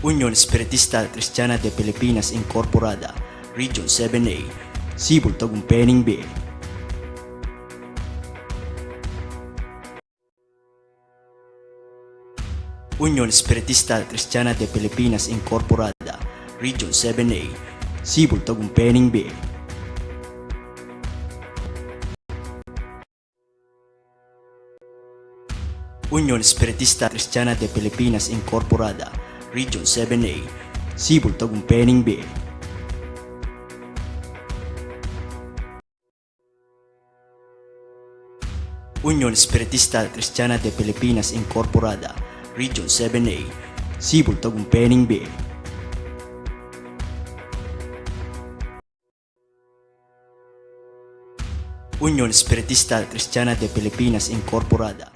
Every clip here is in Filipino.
Unión Espiritista Cristiana de Pilipinas Incorporada, Region 7A, Sibol Tagumpeni B. Unión Espiritista Cristiana de Pilipinas Incorporada, Region 7A, Sibol Tagumpeni B. Unión Espiritista Cristiana de Pilipinas Incorporada, Region 7A, Sibol Tagumpeni B. Unión Espiritista Cristiana de Pilipinas Incorporada, Region 7A, Sibol Tagumpeni B. Unión Espiritista Cristiana de Pilipinas Incorporada.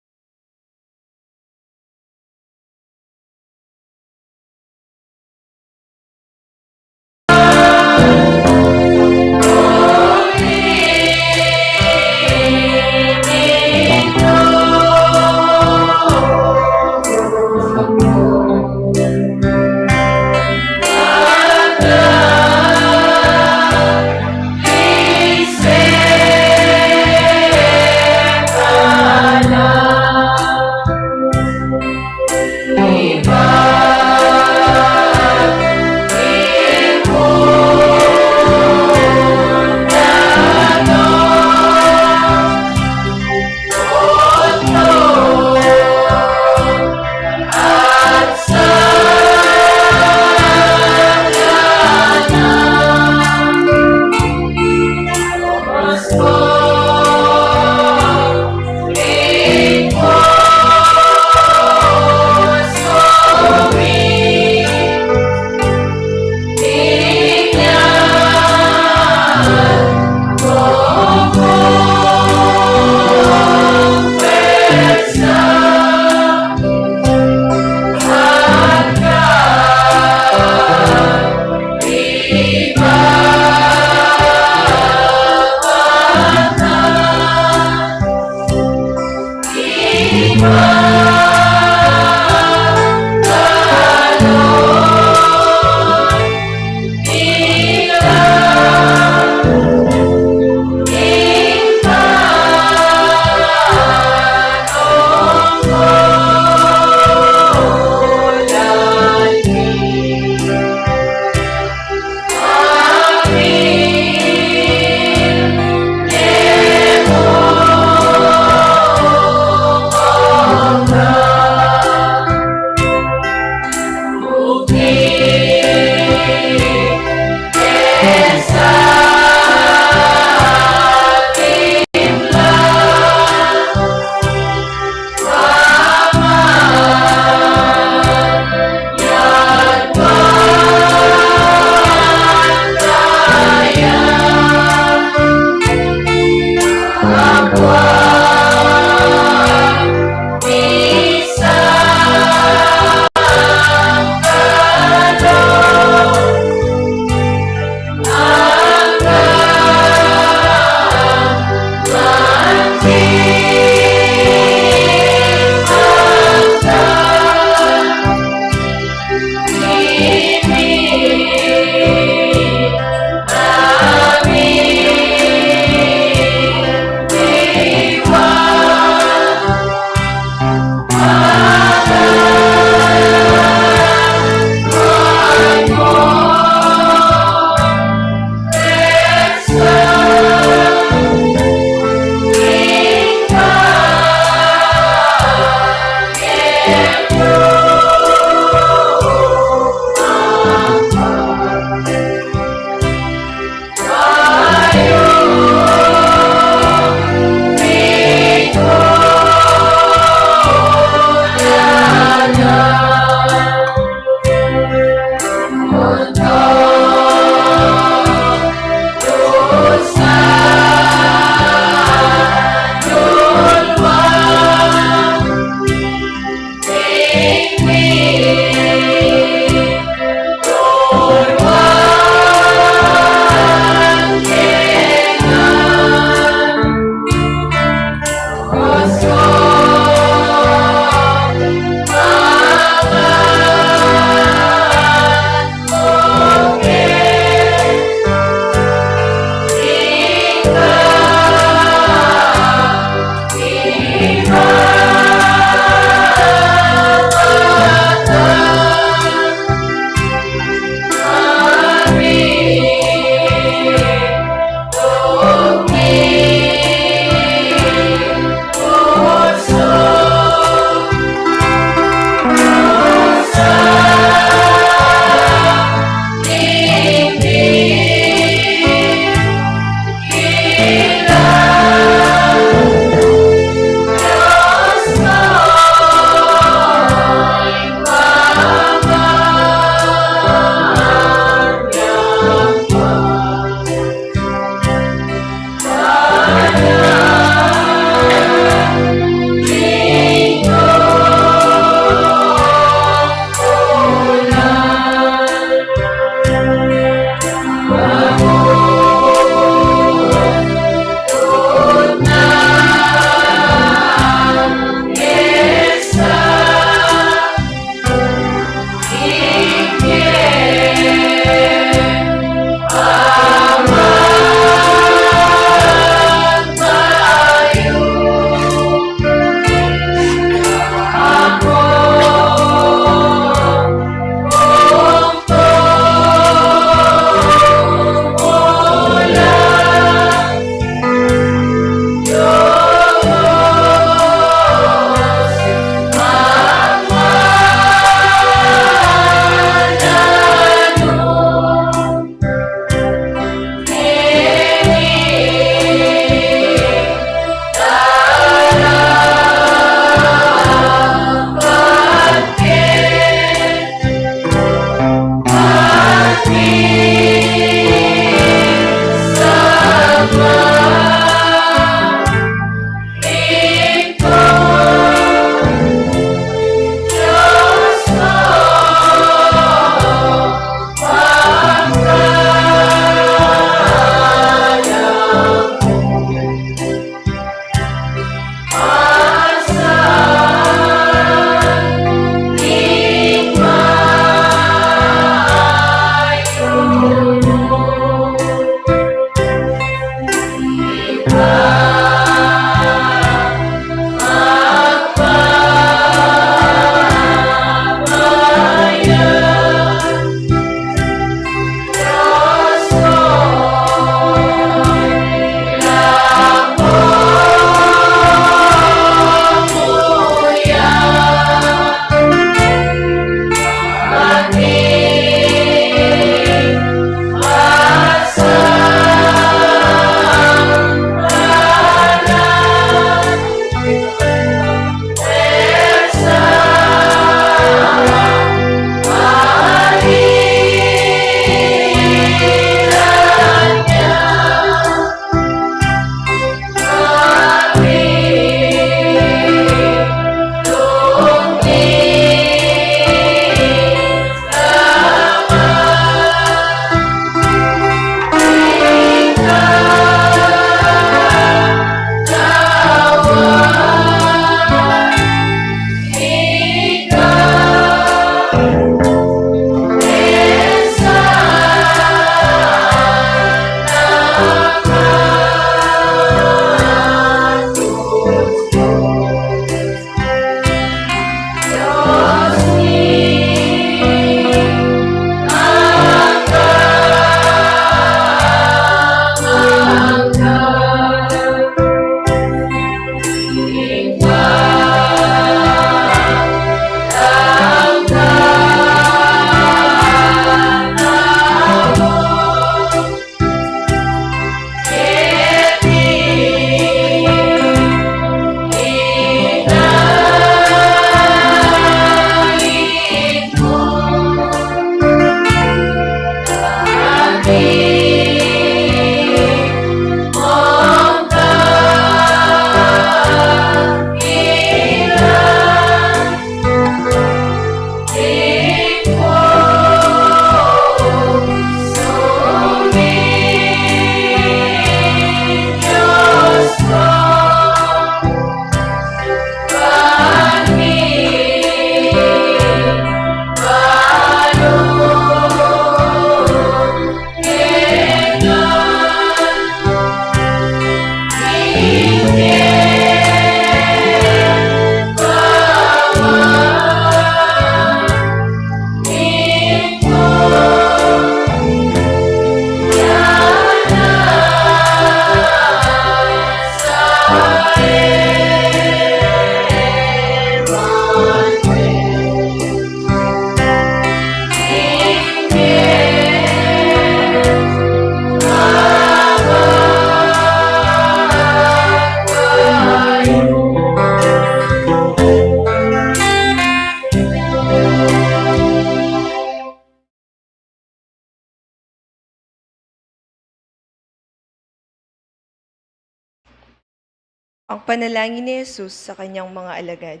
Ang panalangin ni Jesus sa kanyang mga alagad.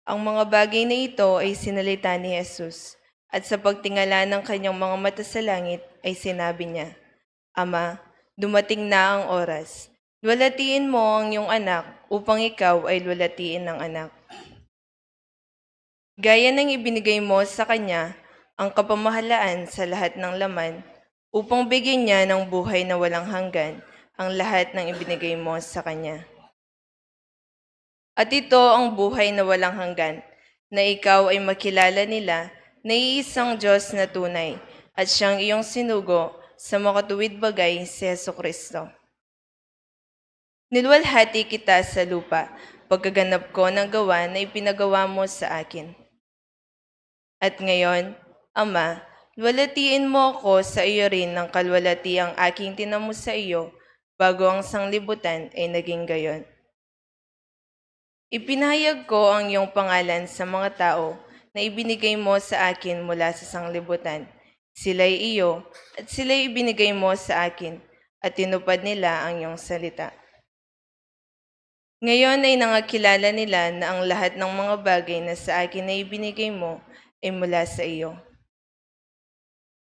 Ang mga bagay na ito ay sinalita ni Jesus, at sa pagtingala ng kanyang mga mata sa langit ay sinabi niya, Ama, dumating na ang oras. Luwalhatiin mo ang iyong anak upang ikaw ay luwalhatiin ng anak. Gaya ng ibinigay mo sa kanya ang kapamahalaan sa lahat ng laman, upang bigyan niya ng buhay na walang hanggan ang lahat ng ibinigay mo sa kanya. At ito ang buhay na walang hanggan, na ikaw ay makilala nila na iisang Diyos na tunay at siyang iyong sinugo sa makatuwid bagay si Jesucristo. Niluwalhati kita sa lupa, pagkaganap ko ng gawa na ipinagawa mo sa akin. At ngayon, Ama, luwalhatiin mo ako sa iyo rin ng kalwalhati ang aking tinamo sa iyo bago ang sanglibutan ay naging gayon. Ipinahayag ko ang iyong pangalan sa mga tao na ibinigay mo sa akin mula sa sanglibutan. Sila'y iyo at sila'y ibinigay mo sa akin at tinupad nila ang iyong salita. Ngayon ay nangakilala nila na ang lahat ng mga bagay na sa akin na ibinigay mo ay mula sa iyo.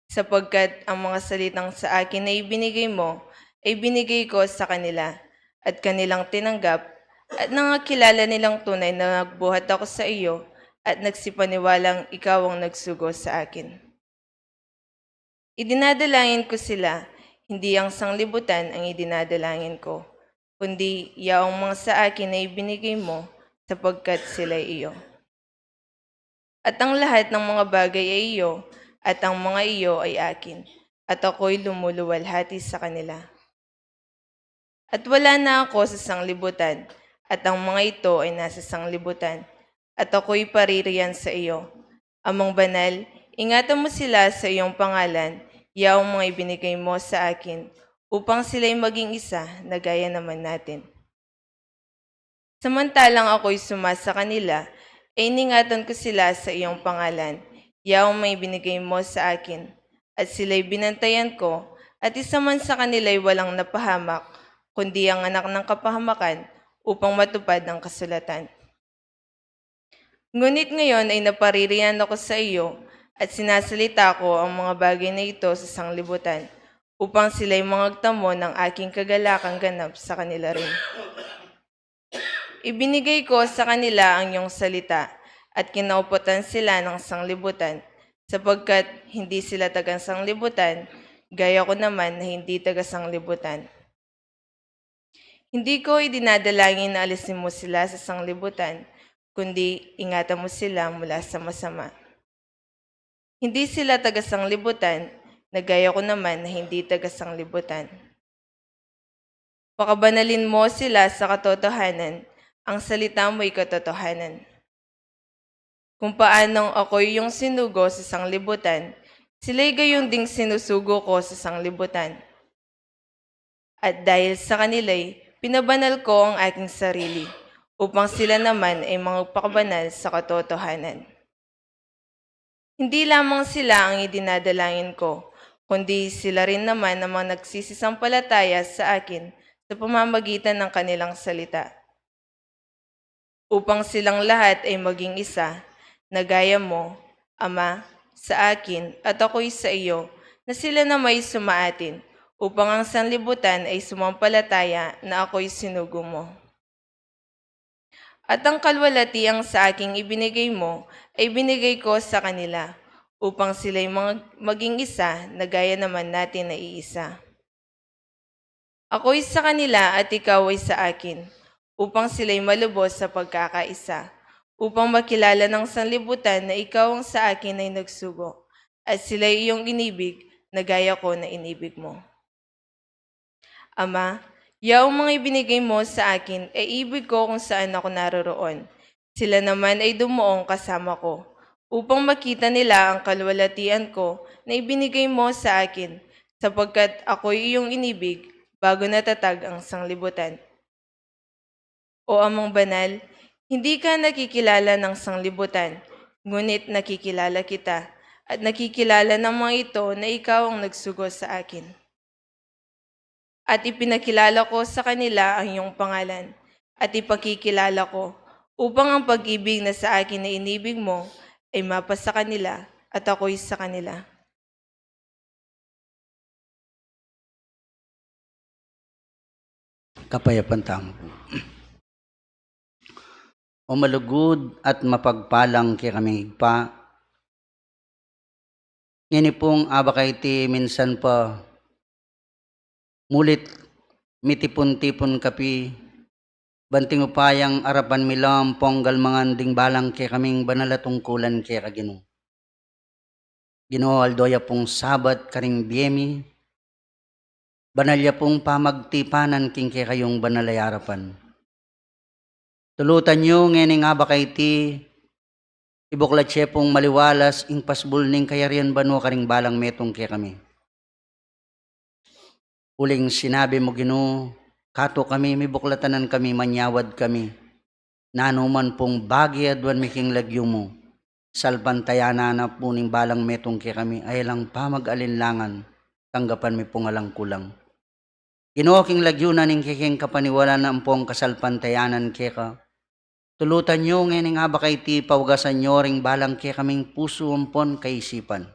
Sapagkat ang mga salitang sa akin na ibinigay mo ay binigay ko sa kanila at kanilang tinanggap at nangakilala nilang tunay na nagbuhat ako sa iyo at nagsipaniwalang ikaw ang nagsugo sa akin. Idinadalangin ko sila, hindi ang sanglibutan ang idinadalangin ko, kundi yaong mga sa akin na ibinigay mo sapagkat sila iyo. At ang lahat ng mga bagay ay iyo, at ang mga iyo ay akin, at ako'y lumuluwalhati sa kanila. At wala na ako sa sanglibutan, at ang mga ito ay nasa sanglibutan, at ako'y paririyan sa iyo. Amang banal, ingatan mo sila sa iyong pangalan, yaong mga ibinigay mo sa akin, upang sila'y maging isa na gaya naman natin. Samantalang ako'y sumasa kanila, ay iningatan ko sila sa iyong pangalan, yaong may binigay mo sa akin, at sila'y binantayan ko, at isa man sa kanila'y walang napahamak, kundi ang anak ng kapahamakan, upang matupad ang kasulatan. Ngunit ngayon ay napaririyan ako sa iyo, at sinasalita ko ang mga bagay na ito sa sanglibutan, upang sila'y mangagtamo ng aking kagalakang ganap sa kanila rin. Ibinigay ko sa kanila ang iyong salita, at kinauputan sila ng sanglibutan, sapagkat hindi sila tagang sanglibutan, gaya ko naman na hindi taga sanglibutan. Hindi ko idinadalangin na alisin mo sila sa sanglibutan, kundi ingatan mo sila mula sa masama. Hindi sila taga sanglibutan, na gaya ko naman na hindi taga sanglibutan. Pakabanalin mo sila sa katotohanan, ang salita mo'y katotohanan. Kung paanong ako'y yung sinugo sa sanglibutan, sila'y gayon ding sinusugo ko sa sanglibutan. At dahil sa kanila'y pinabanal ko ang aking sarili, upang sila naman ay magpakabanal sa katotohanan. Hindi lamang sila ang idinadalangin ko, kundi sila rin naman ang mga nagsisisampalataya sa akin sa pamamagitan ng kanilang salita. Upang silang lahat ay maging isa, na gaya mo, Ama, sa akin at ako'y sa iyo, na sila na may sumaatin, upang ang sanlibutan ay sumampalataya na ako'y sinugo mo. At ang kalwalhatiang sa aking ibinigay mo ay binigay ko sa kanila, upang sila'y maging isa na gaya naman natin na iisa. Ako'y sa kanila at ikaw ay sa akin, upang sila'y malubos sa pagkakaisa, upang makilala ng sanlibutan na ikaw ang sa akin ay nagsugo, at sila'y iyong inibig na gaya ko na inibig mo. Ama, yaong mga ibinigay mo sa akin ay ibig ko kung saan ako naroroon. Sila naman ay dumuong kasama ko, upang makita nila ang kalwalhatian ko na ibinigay mo sa akin, sapagkat ako'y iyong inibig bago natatag ang sanglibutan. O Amang Banal, hindi ka nakikilala ng sanglibutan, ngunit nakikilala kita, at nakikilala ng mga ito na ikaw ang nagsugo sa akin. At ipinakilala ko sa kanila ang iyong pangalan, at ipakikilala ko upang ang pag-ibig na sa akin na inibig mo ay mapasa kanila at ako'y sa kanila. Kapayapang tamo po. O malugod at mapagpalang kay kami higpa. Ngini pong abakay ti minsan pa mulit mitipon-tipon kapi banting upayang arapan milam ponggal mga ding balang kay kaming banalatungkulan kay kagino. Ginoo aldoya pong sabat karing biyemi. Banalya pong pamagtipanan king kay kayong banalayarapan. Tulutan nyo ngening abakay ti ibuklat siya pong maliwalas ing pasbul ning kayarian bano karing balang metong kay kami. Uling sinabi mo Ginoo, kato kami mibuklatanan kami manyawad kami. Nanuman pong bagi adwan miking lagyo mo. Salpantayana na po ning balang metong kay kami ay lang pamag-alinlangan. Tanggapan mi pong alang kulang. Ginoo king lagyo na ning kiking kapaniwala na pong kasalpantayanan kay ka. Tulutan nyo ngayon nga ba kay ti pawgasan nyo ring balang kay kaming puso umpon kaisipan.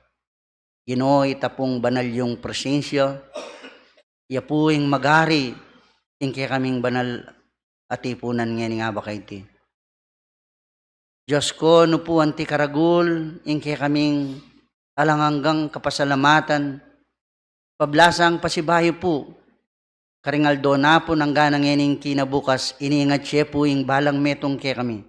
Ginoo itapong banal yung presensya. Yapuing magari ing kay kaming banal atipunan ngayon nga ba kay ti. Diyos ko no po anti karagul ing kay kaming alanganggang kapasalamatan. Pablasang pasibayo po. Karingaldo na po nang ganang yening kinabukas, iniingat siya po yung balang metong kay kami.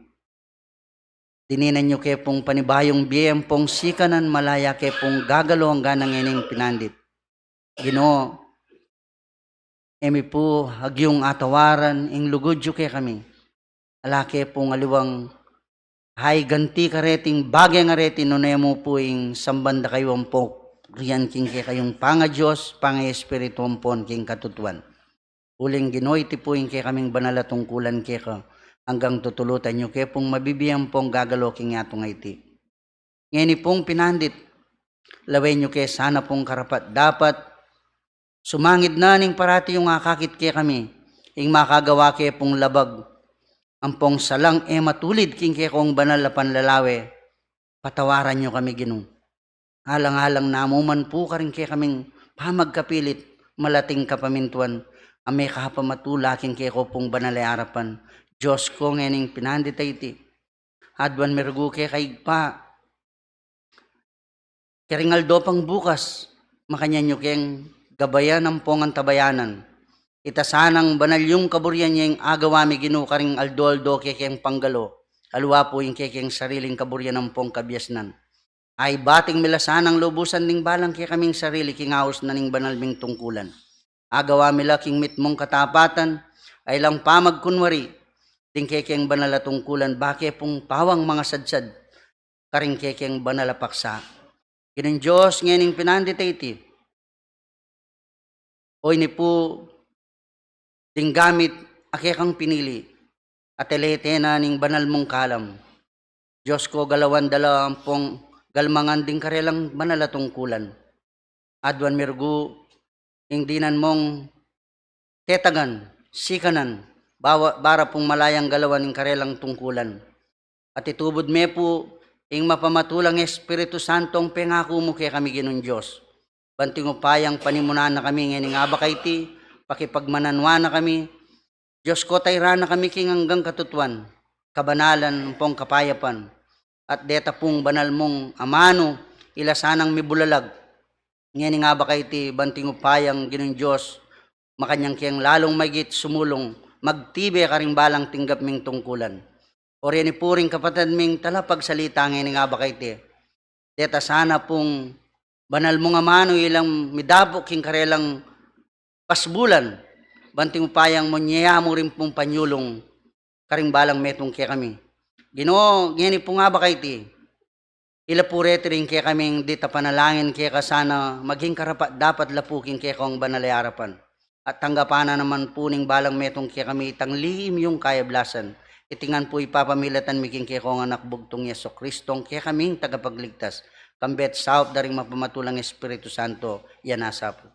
Dininan nyo kay pong panibayong biyem pong sikanan malaya kay pong gagalo ang ganang yening pinandit. Ginoo, emi po hagyong atawaran, ing lugudyo kay kami. Alake pong aliwang hay ganti kareting bagay nga reti no na mo po ing sambanda kayo po riyan king kay kayong panga Diyos, panga Espiritu pon king katutuan. Uling Ginoy ti po yung kay kaming banala tungkulan kay ka hanggang tutulutan nyo kay pong mabibiyang pong gagalo king atong iti. Ngayon pong pinandit, laway nyo kay sana pong karapat dapat sumangid na ning parati yung akakit kay kami ing makagawa kay pong labag ang pong salang matulid king kay kong banal na panlalawe patawaran nyo kami Ginoo. Halang-halang namuman po ka rin kay kaming pamagkapilit malating kapamintuan. Amay kapamatulaking kay ko pong banalay harapan. Diyos ko ngayon pinandita iti. Adwan mergu kay kaigpa. Karingaldo pang bukas. Makanya nyo kayang gabayan ng pong antabayanan. Itasanang banal yung kaburyan niya yung agawami Ginoo karing aldo-aldo kay kayang panggalo. Alwa po yung kay kayang sariling kaburyan ng pong kabyasnan. Ay bating milasanang lubusan ning balang kay kaming sarili kingaos na ning banal ming tungkulan. Agawa mila king mitmong katapatan ay lang pamagkunwari ting kekeng banala tungkulan bake pong pawang mga sadsad karing kekeng banala paksa. Kinang Diyos ngayon pinandita iti. Oy ni po ting gamit akekang pinili at elete na ning banal mong kalam. Diyos ko galawan dala ang pong galmangan ding karelang banala tungkulan. Adwan mirgu ingdinan mong tetagan, sikanan, bara pong malayang galawan ng karelang tungkulan. At itubod me po, ing mapamatulang Espiritu Santo ang pengako mo kay kami Ginong Diyos. Banting upayang panimunan na kami ngayon nga bakay ti, pakipagmananwa na kami. Diyos ko tayra na kami king hanggang katutuan, kabanalan pong kapayapan. At deta pong banal mong amano, ilasanang mibulalag. Ngayon nga ba kay ti banting upayang Ginong Diyos, makanyang kiyang lalong magit sumulong, magtibe karing balang tinggap ming tungkulan. O rin ipuring kapatid ming talapag salita ngayon nga ba kay ti. Deta sana pong banal mong amano ilang midabo king karelang pasbulan, banting upayang mo niya mo rin pong panyulong, karing balang metong kaya kami. Ginoo, ngayon po nga ba kay ti. Ila purete rin kaya kaming dita panalangin kaya kasana maging karapat dapat lapukin kaya kong banalay harapan. At tanggapan na naman po ning balang metong kaya kami itang lihim yung kayablasan. Itingan po ipapamilatan miking kaya kong anak bugtong Yeso Kristong kaya kaming tagapagligtas. Kambet saop daring mapamatulang Espiritu Santo, yan asa po.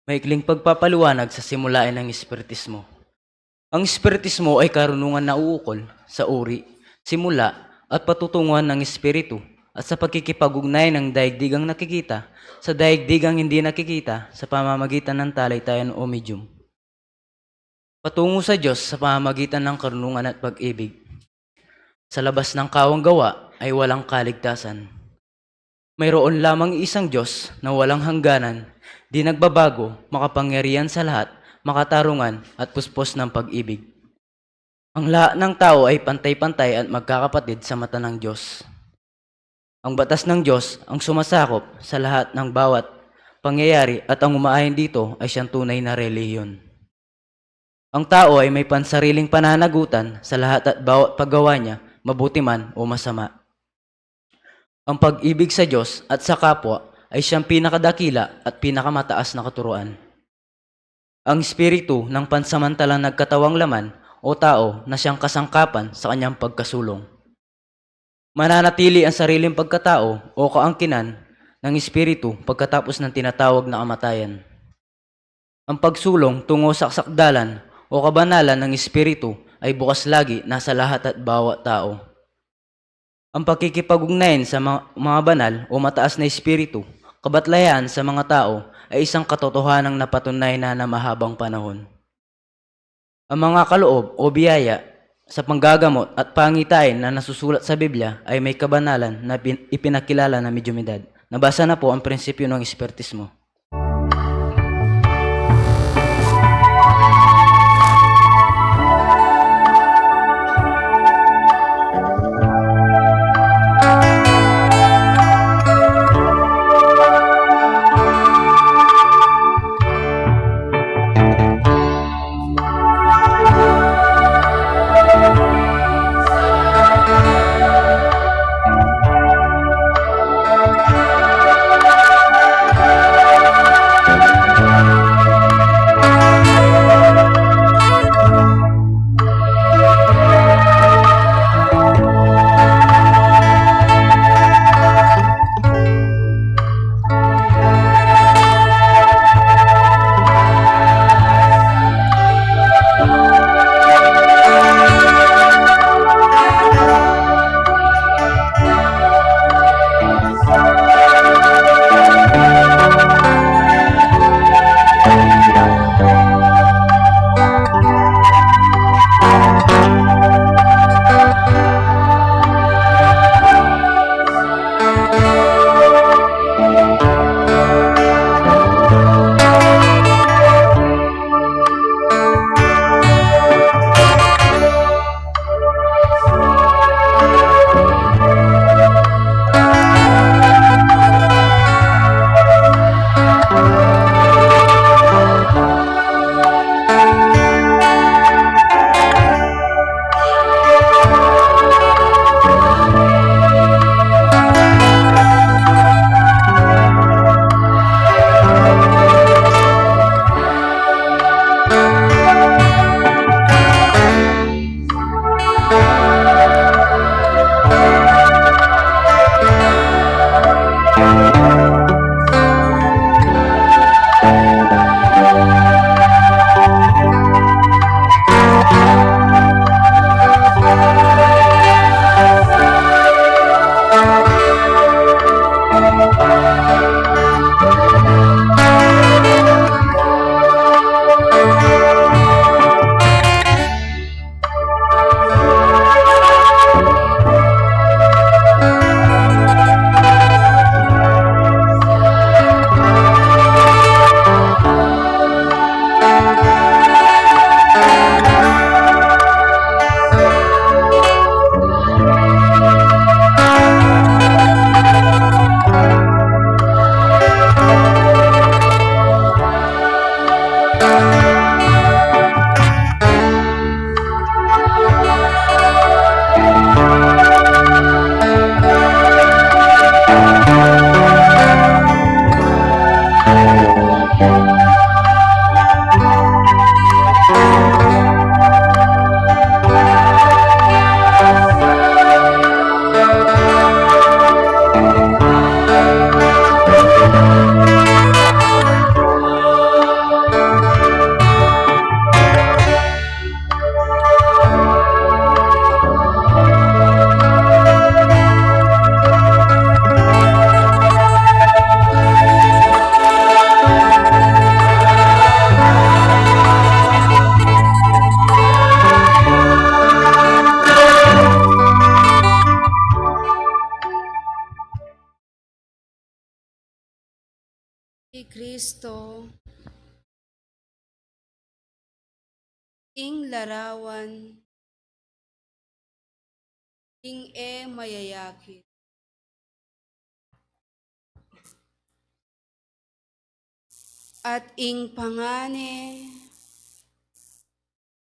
Maikling pagpapaliwanag sa simulain ng Espiritismo. Ang Espiritismo ay karunungan na uukol sa uri, simula at patutunguhan ng Espiritu at sa pagkikipag-ugnay ng daigdigang nakikita sa daigdigang hindi nakikita sa pamamagitan ng talaytayan o medium. Patungo sa Diyos sa pamamagitan ng karunungan at pag-ibig. Sa labas ng kawang gawa ay walang kaligtasan. Mayroon lamang isang Diyos na walang hangganan, di nagbabago, makapangyarihan sa lahat, makatarungan at puspos ng pag-ibig. Ang lahat ng tao ay pantay-pantay at magkakapatid sa mata ng Diyos. Ang batas ng Diyos ang sumasakop sa lahat ng bawat pangyayari at ang umaayon dito ay siyang tunay na relihiyon. Ang tao ay may pansariling pananagutan sa lahat at bawat paggawa niya, mabuti man o masama. Ang pag-ibig sa Diyos at sa kapwa ay siyang pinakadakila at pinakamataas na katuruan. Ang espiritu ng pansamantalang nagkatawang laman o tao na siyang kasangkapan sa kanyang pagkasulong. Mananatili ang sariling pagkatao o kaangkinan ng espiritu pagkatapos ng tinatawag na kamatayan. Ang pagsulong tungo sa sakdalan o kabanalan ng espiritu ay bukas lagi nasa lahat at bawat tao. Ang pakikipag-ugnayan sa mga banal o mataas na espiritu, kabatlayan sa mga tao ay isang katotohanang napatunay na mahabang panahon. Ang mga kaloob o biyaya sa panggagamot at pangitain na nasusulat sa Biblia ay may kabanalan na ipinakilala na medyumidad. Nabasa na po ang prinsipyo ng Espiritismo. ti Kristo, ing larawan, ing mayayakit. At ing pangane,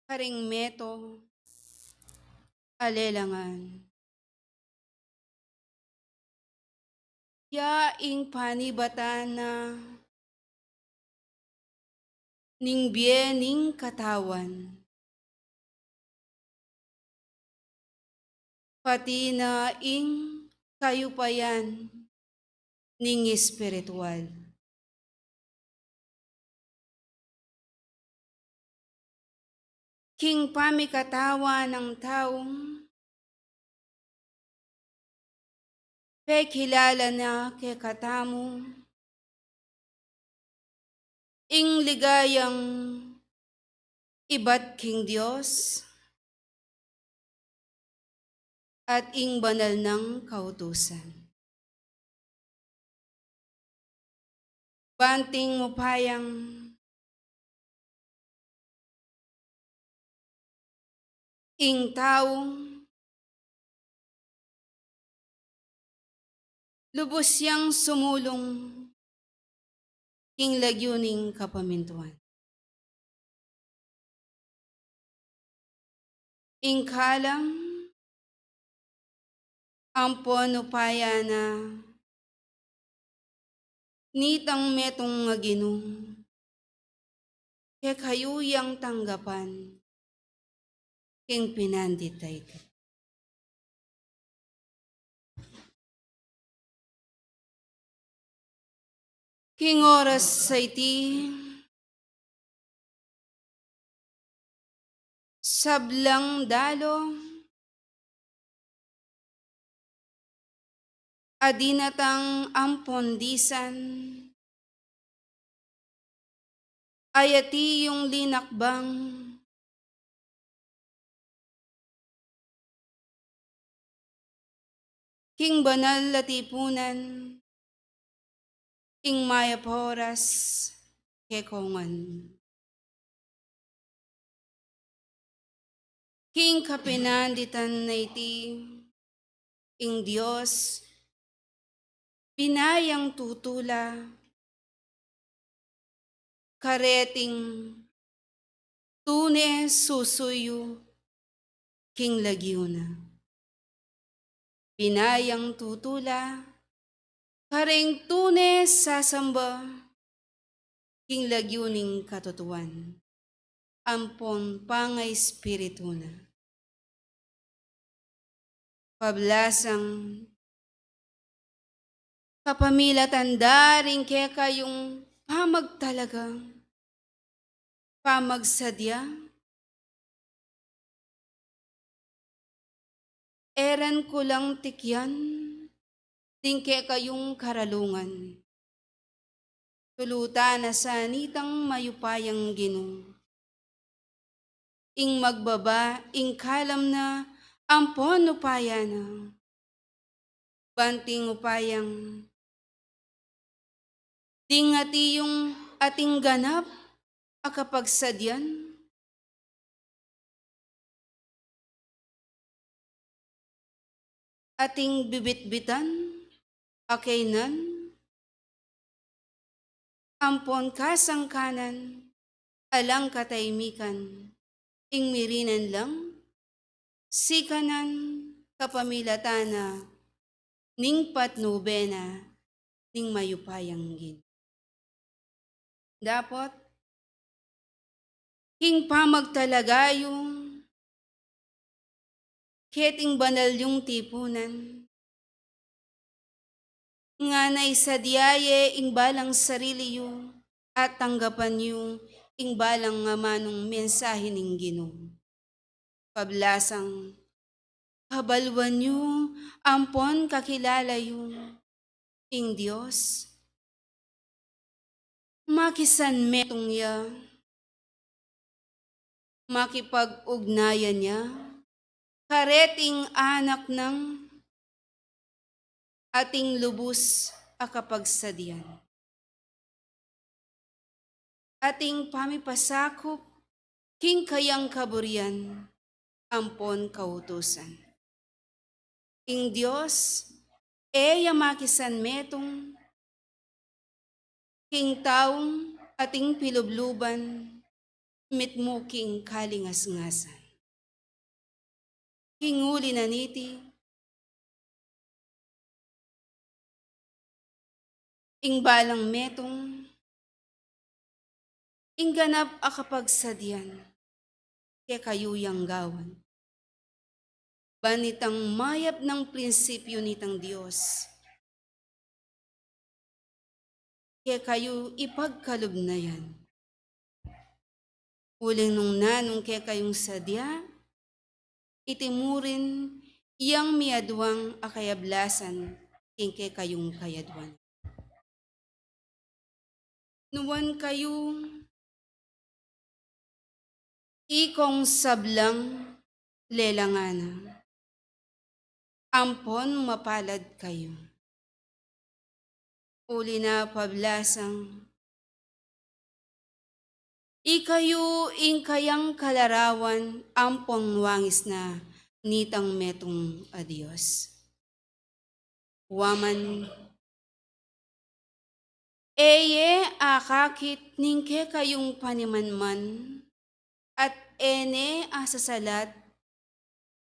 karing meto, alelangan. Ya ing panibatan na ning biening katawan. Pati na ing kayupayan ning espiritual. King pamikatawa ng taong pekilala na kay katamu, ing ligayang ibat king Diyos, at ing banal ng kautusan. Banting mo payang ing taong lubos siyang sumulong ing lagyuning kapamintuan. Ing kalang ampon upaya na nitang metong nga ginong kay kayuyang tanggapan king pinanditay ka. King oras sa iti sablang dalo adinatang ampondisan ayati yung linakbang king banal latipunan ing mayaporas kekongan. King kapinanditan na iti ing Diyos pinayang tutula kareting tune susuyo king lagyuna. Pinayang tutula karing tune sasamba king lagyuning katutuan. Ampon pangay espiritu na. Pablasang kapamilatan daring kaya kayong pamagtalagang pamagsadya. Eran ko lang tikyan, tingke kayong karalungan. Tuluta na sa nitang mayupayang ginong. Ing magbaba, ing kalam na ampon upaya na. Banting upayang dingati yung ating ganap akapagsadyan. Ating bibitbitan, akainan, ampon kasangkanan, alang kataymikan, ing mirinan lang, sikanan, kapamilatana, ning patnubena, ning mayupayang gin. Dapat, king pamagtalagayong, keting banal yung tipunan, nga naisadiaye ing balang sarili yung, at tanggapan yung ing balang nga manong mensahe ning Ginoo. Pablasang kabalwan yung ampon kakilala yung ing Diyos. Makisan metong ya, makipag-ugnayan niya, kareting anak ng ating lubos akapagsadyan. ating pamipasakop, king kayang kaburian, ampon kautusan. Ing Diyos, makisan metong, king taong ating pilubluban, mitmo king kalingas-ngasan. King uli na niti, ing balang metong, ing ganap akapagsadyan, kaya kayuyang gawan. Banitang mayap ng prinsipyo nitang Diyos, kaya kayo ipagkalubnayan. Uling nung nanong kaya kayong sadya, itimurin iyang miadwang akayablasan, king kaya kayong kayadwan. Nuwan kayong ikong sablang lelangana, ampon mapalad kayo. Uli na pablasang, ikayo ing kayang kalarawan, ampong wangis na nitang metong adios. Waman, akakit ningke kayong panimanman, at asasalat,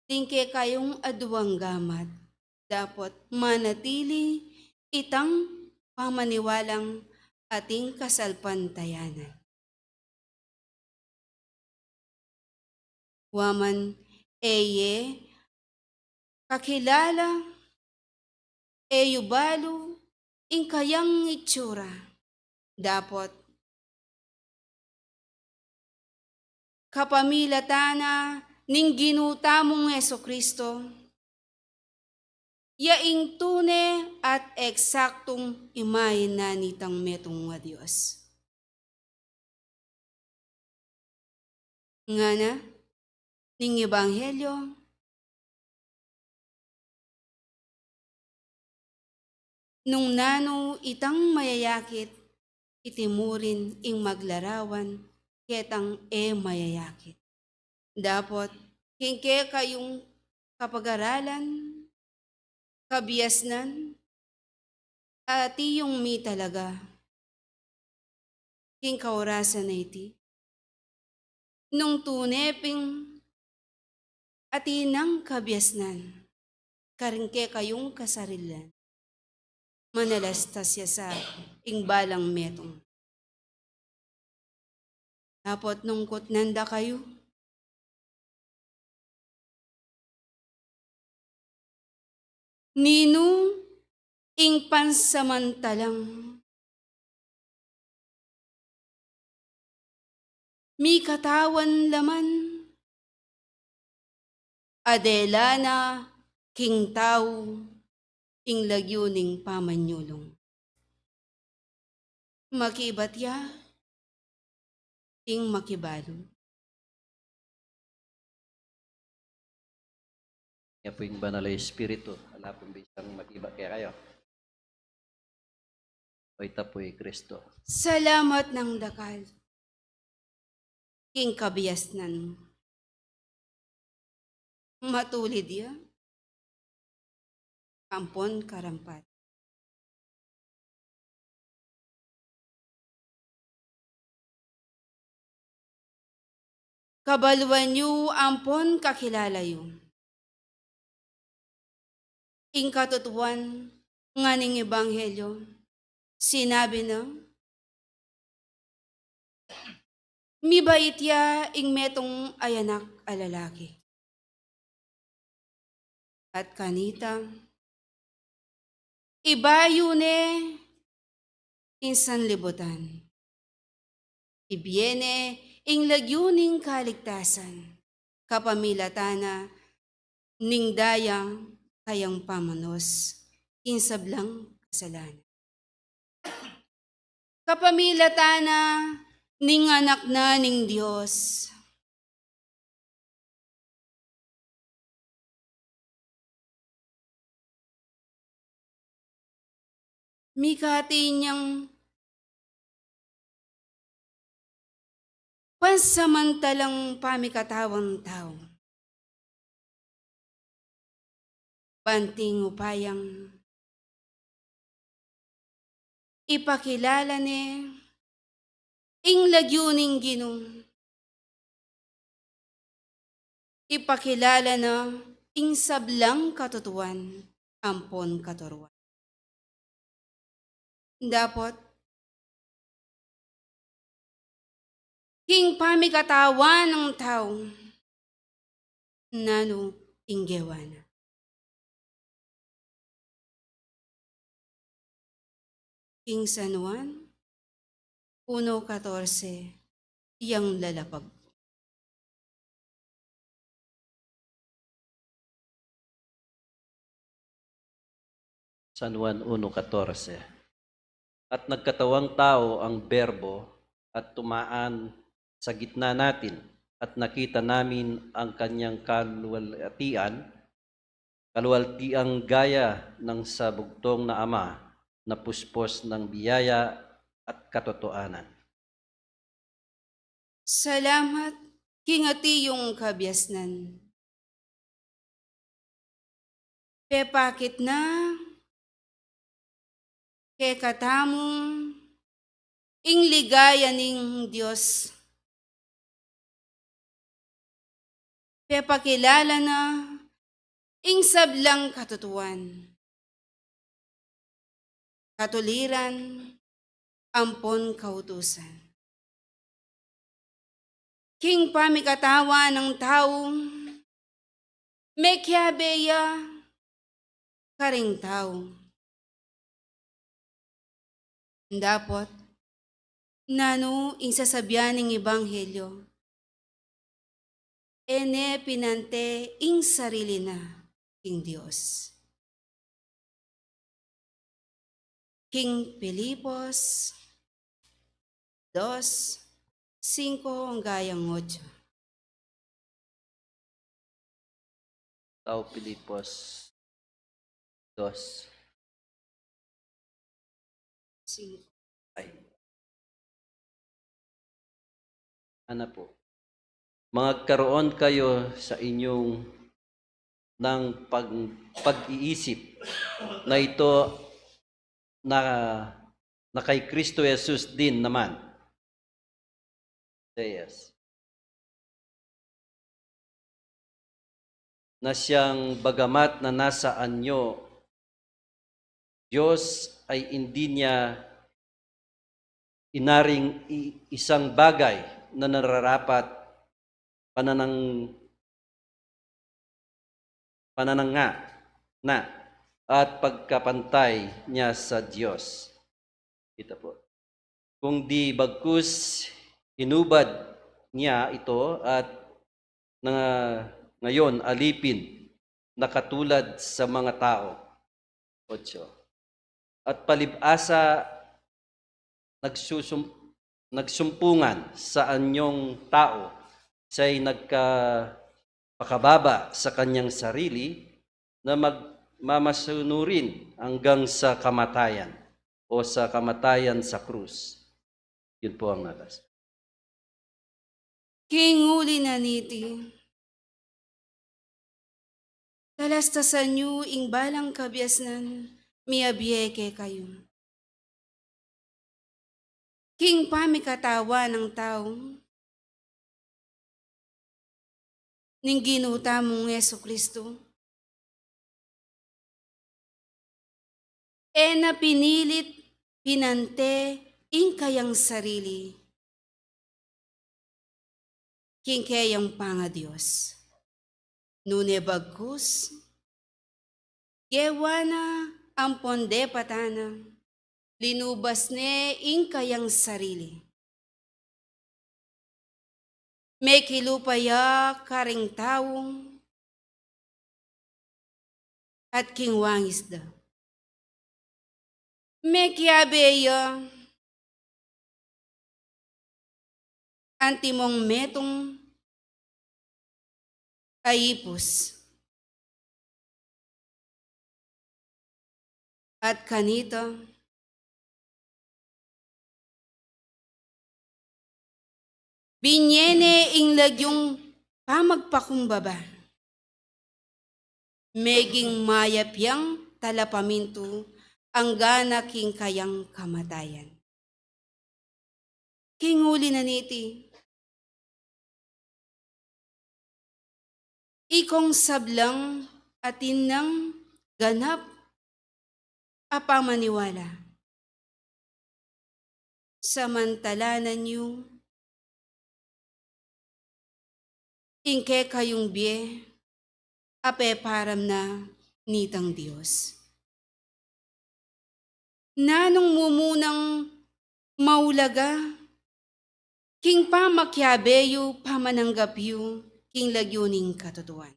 ningke kayong aduwang gamat, dapat manatili itang pamaniwalang ating kasalpantayanan. Waman, kakilala, balo, ing kayang itsura, dapat kapamilatana ning ginutamong Jesucristo, yaing tune at eksaktong imahin na nitang metong nga Diyos. Nga na, ning Ebanghelyo, nung nano itang mayayakit, itimurin ing maglarawan, ketang mayayakit. Dapat, kingke kayong kapag-aralan, kabiasnan, at iyong mi talaga, king kaurasan na iti, nung tuneping atinang kabiasnan, karingke kayong kasarilan, manalastas siya sa ing balang metong. Dapat nungkot nanda kayo, nino ing pansamantalang mi katawan laman, adela na king tao ing lagyuning pamanyulong. Makibatya ing makibalo. Kaya po yung banal na Espiritu, wala pong bisang mag-iba kaya kayo. O ita po Kristo. Salamat ng dakal, king kabiasnan mo. Matulid ya, ampon karampat. Kabaluan yu ampon kakilala yu. Ing katutuan nga ning Ebanghelyo, sinabi na, mibait ya ing metong ayanak alalaki. At kanita, ibayo ne insan libutan. Ibiene ing lagyuning kaligtasan, kapamilatana ning dayang kayang pamanos, insablang kasalanan. Kapamilatana ning anak na ning Diyos, mikati niyang pansamantalang pamikatawang tao, banting upayang ipakilala ni ing lagyuning ginong, ipakilala na ing sablang katutuan, ampon katuruan. Dapat, king pamikatawan ng tao, nano inggewana. King San Juan 1:14, iyang lalapag. San Juan 1:14. At nagkatawang tao ang berbo at tumaan sa gitna natin at nakita namin ang kanyang kaluwaltiang gaya ng sa bugtong na ama na puspos ng biyaya at katotohanan. Salamat, kingati yung kabiasnan. Pepakit na, kekatamong, ing ligaya ning Diyos. Pepakilala na, ing sablang katutuan. Katuliran, ampon kautusan. King pamikatawa ng taong, mekyabeya, karing tao. Dapat, nano ing sasabyan ng Ebanghelyo, ene pinante ing sarili na king Diyos. King Pilipos 2:5 hanggang 8. Tao Pilipos 2. Ay. Ano po? Magkaroon kayo sa inyong ng pag-iisip na ito na kay Kristo Jesus din naman. Say yes. Na siyang bagamat na nasa anyo, Diyos ay hindi niya inaring isang bagay na nararapat panananga na at pagkapantay niya sa Diyos. Ito po. Kung di bagkus hinubad niya ito at ngayon alipin na katulad sa mga tao. 8. At palibasa nagsumpungan sa anyong tao siya'y nagpakababa sa kanyang sarili na mamasunurin hanggang sa kamatayan o sa kamatayan sa krus. Yun po ang natas. King uli na niti, talastasan niyo ing balang kabiasnan, miyabyeke kayo. King pamikatawa ng tao, ning ginuta mong Yesu Kristo, na pinilit, pinante, ing kayang sarili, king kayang panga Diyos. Nune bagkus, gewana ang ponde patana, linubas ne ing kayang sarili. May kilupaya karing taong, at kingwangis da. May kiabeya, antimong metong aipus. At kanito, Binyene inglag yung pamagpakumbaba. Meging mayapyang talapaminto ang gana king kayang kamatayan. Kinguli na niti. Ikong sablang atin ng ganap apamaniwala. Samantalanan yung ingke kayong biye ape param na nitang Diyos. Nanong mumunang maulaga, king pamakyabeyo pamananggapyo, king lagyuning katutuan.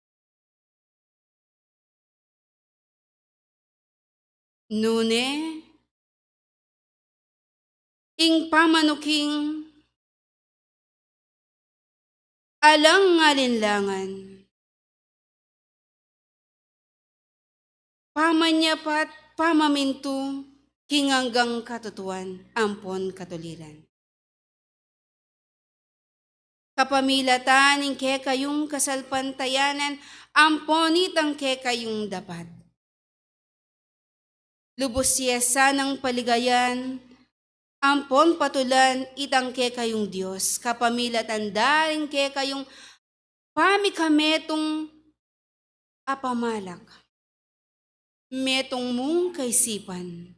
Nune, ing pamanuking alang ngalinlangan, pamanyapat pamaminto, king hanggang katutuan, ampon katuliran. Kapamilatan ing ke kayong kasalpantayanan, ampon itang ke kayong dapat. Lubos siyasa ng paligayan, ampon patulan itang ke kayong Diyos. Kapamilatan daring ke kayong pamikametong apamalak. Metong mong kaisipan.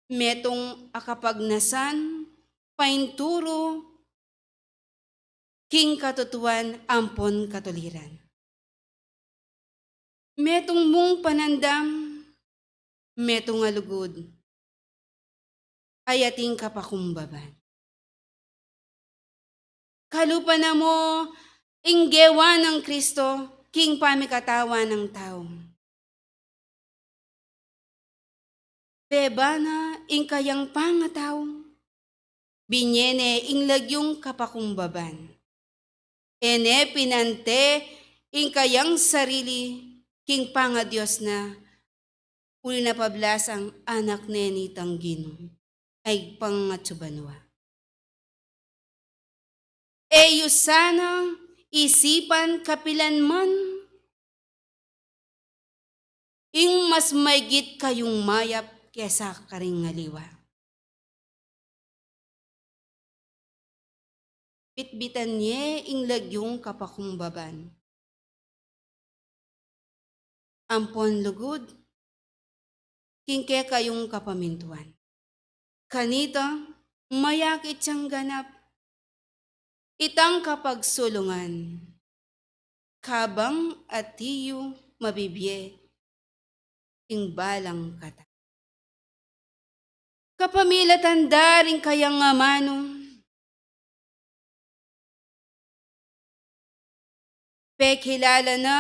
Metong akapagnasan, painturo, king katutuan, ampon katuliran. Metong mong panandam, metong alugod, ayating kapakumbaban. Kalupa na mo, inggewa ng Kristo, king pamikatawa ng tao. Beba na ing kayang pangataw, binyene ing lagyong kapakumbaban. Ene pinante ing kayang sarili, king pangadiyos na, uli na pablas ang anak neni tanggino, ay pangatsubanwa. Eyo sana isipan kapilan man, ing mas maygit kayong mayap kesa karing ngaliwa. Bitbitan niye ing lagyong kapakumbaban. Ampon lugod, kingke kayong kapamintuan. Kanita, mayakit siyang ganap, itang kapagsulungan, kabang at tiyo mabibye, ing balang kata. Kapamilatan daring kayang amano, pekilala na,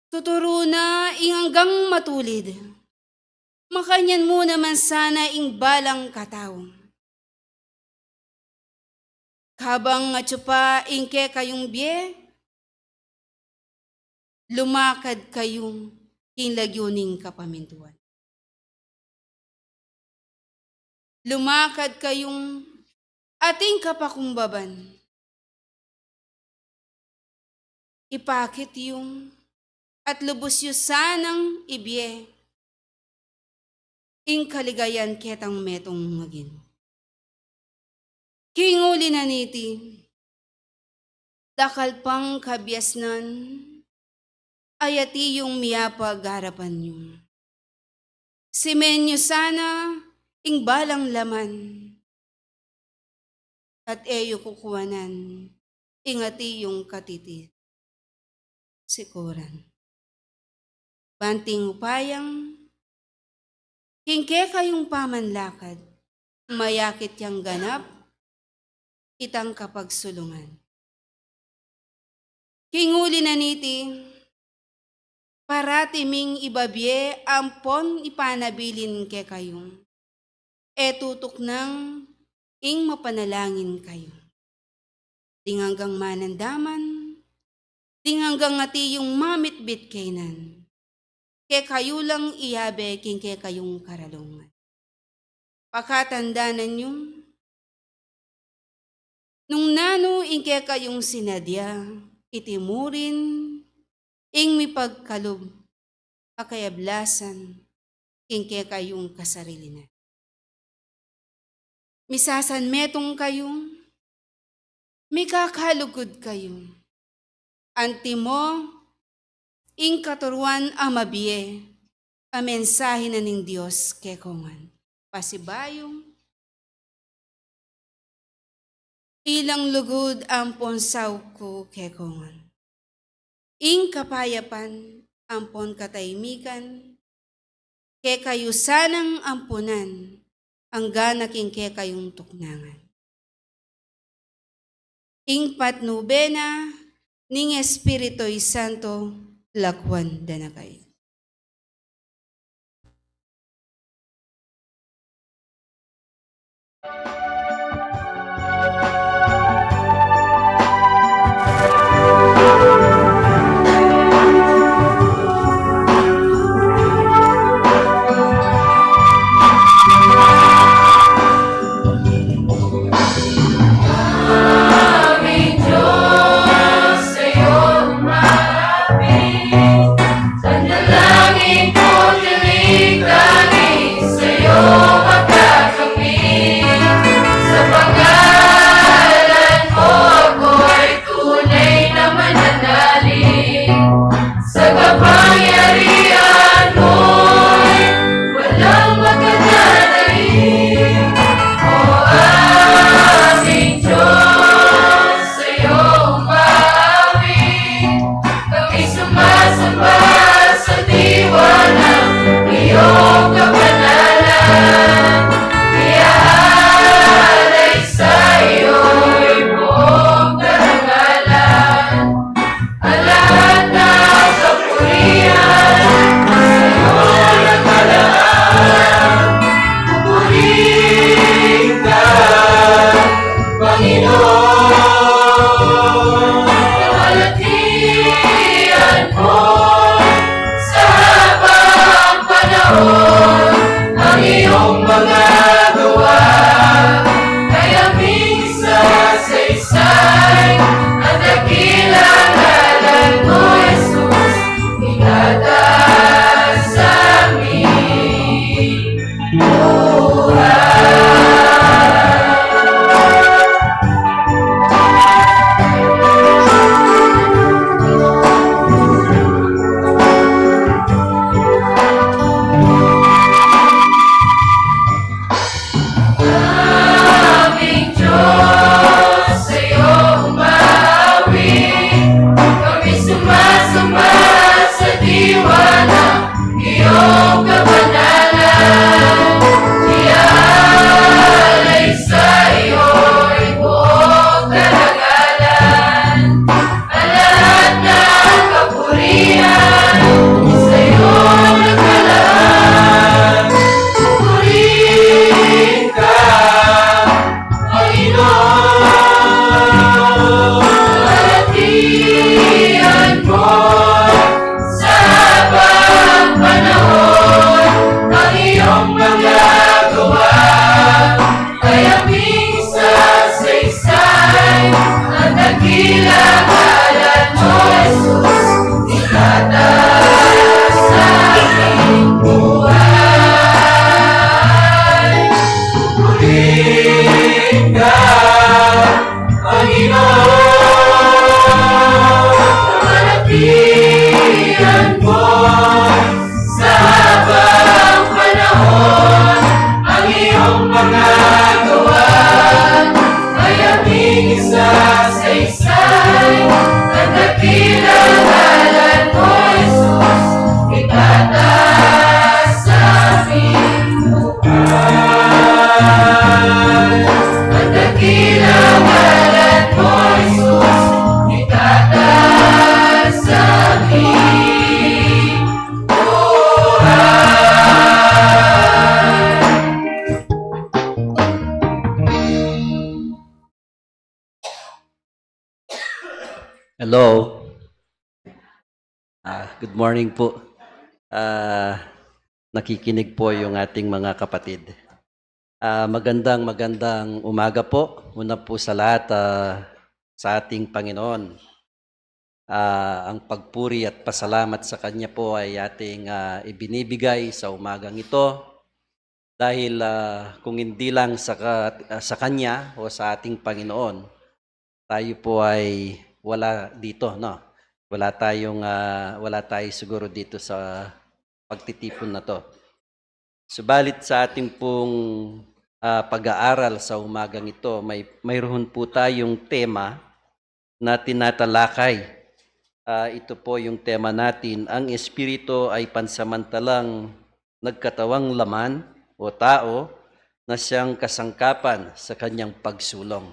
tuturo na ing hanggang matulid. Makanyan mo naman sana ing balang katao. Kabang atsupa ingke kayong biye, lumakad kayong king lagyuning kapamintuan. Lumakad kayong ating kapakumbaban. Ipakit yung at lubos yu sanang ibye, ing kaligayan ketang metong magin. Kinguli na niti, dakal pang kabiasnan, ayati yung miyapag harapan nyo. Simenyo sana, ing balang laman, at eyo kukuwanan, ingati yung katiti, sikuran. Banting upayang, kingke kayong pamanlakad, mayakit yang ganap, itang kapagsulungan. Kinguli na niti, paratiming ibabye, ampon ipanabilin ke kayong, tutok nang ing mapanalangin kayo. Dinganggang manandaman, dinganggang ati yung mamitbit kainan, ke kayo lang iyabe king ke kayong karalungan. pakatanda na nyo. Nung nano ingke kayong sinadya, itimurin, ing mi pagkalob, akayablasan, ingke kayong kasarili na. Misasan metong kayong, mikakalugod kayong. Antimo, ing katuruan amabiye, a mensahe na ning Diyos kekongan. Pasibayong, ilang lugod ang ponsaw ko kekongan. Ing kapayapan, ampon kataymikan, ke kayo sanang ampunan, ang ganaking ke kayong tuknangan. Ing patnubena, ning Espirito'y Santo, lakwan danakay. Hello. Good morning po. Nakikinig po yung ating mga kapatid. Magandang umaga po. Una po sa lahat sa ating Panginoon. Ang pagpuri at pasalamat sa Kanya po ay ating ibinibigay sa umagang ito. Dahil kung hindi lang sa Kanya o sa ating Panginoon, tayo po ay wala dito, no? Wala tayo siguro dito sa pagtitipon na to. Subalit sa ating pong pag-aaral sa umagang ito, mayroon po tayong tema na tinatalakay. Ito po yung tema natin, ang Espiritu ay pansamantalang nagkatawang laman o tao na siyang kasangkapan sa kanyang pagsulong.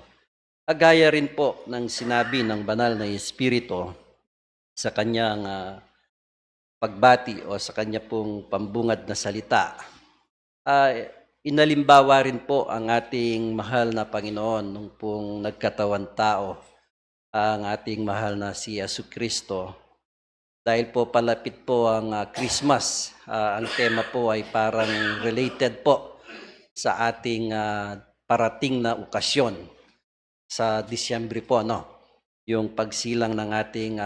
Agaya rin po ng sinabi ng banal na Espiritu sa kanyang pagbati o sa kanya pong pambungad na salita. Inalimbawa rin po ang ating mahal na Panginoon nung pong nagkatawan tao, ang ating mahal na si Jesucristo. Dahil po palapit po ang Christmas, ang tema po ay parang related po sa ating parating na okasyon sa Disyembre po, no? Yung pagsilang ng ating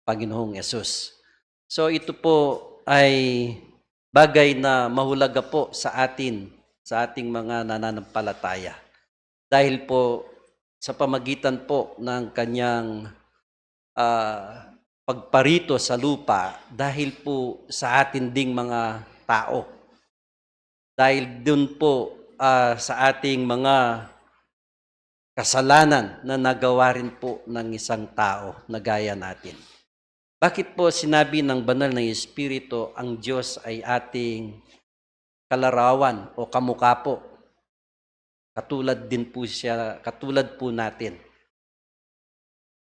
Panginoong Yesus. So ito po ay bagay na mahulaga po sa ating mga nananampalataya. Dahil po sa pamagitan po ng kanyang pagparito sa lupa, dahil po sa atin ding mga tao. Dahil dun po sa ating mga kasalanan na nagawa rin po ng isang tao na gaya natin. Bakit po sinabi ng banal na Espiritu ang Diyos ay ating kalarawan o kamukha po? Katulad din po siya, katulad po natin.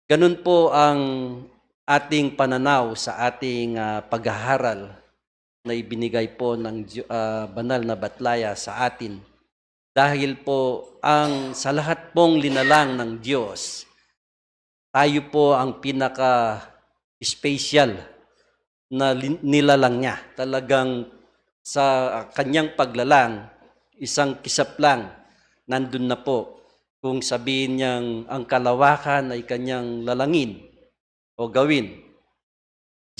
Ganun po ang ating pananaw sa ating pag-aaral na ibinigay po ng banal na batlaya sa atin. Dahil po sa lahat pong linalang ng Diyos, tayo po ang pinaka-special na nilalang niya. Talagang sa kanyang paglalang, isang kisap lang, nandun na po. Kung sabihin niyang ang kalawakan ay kanyang lalangin o gawin,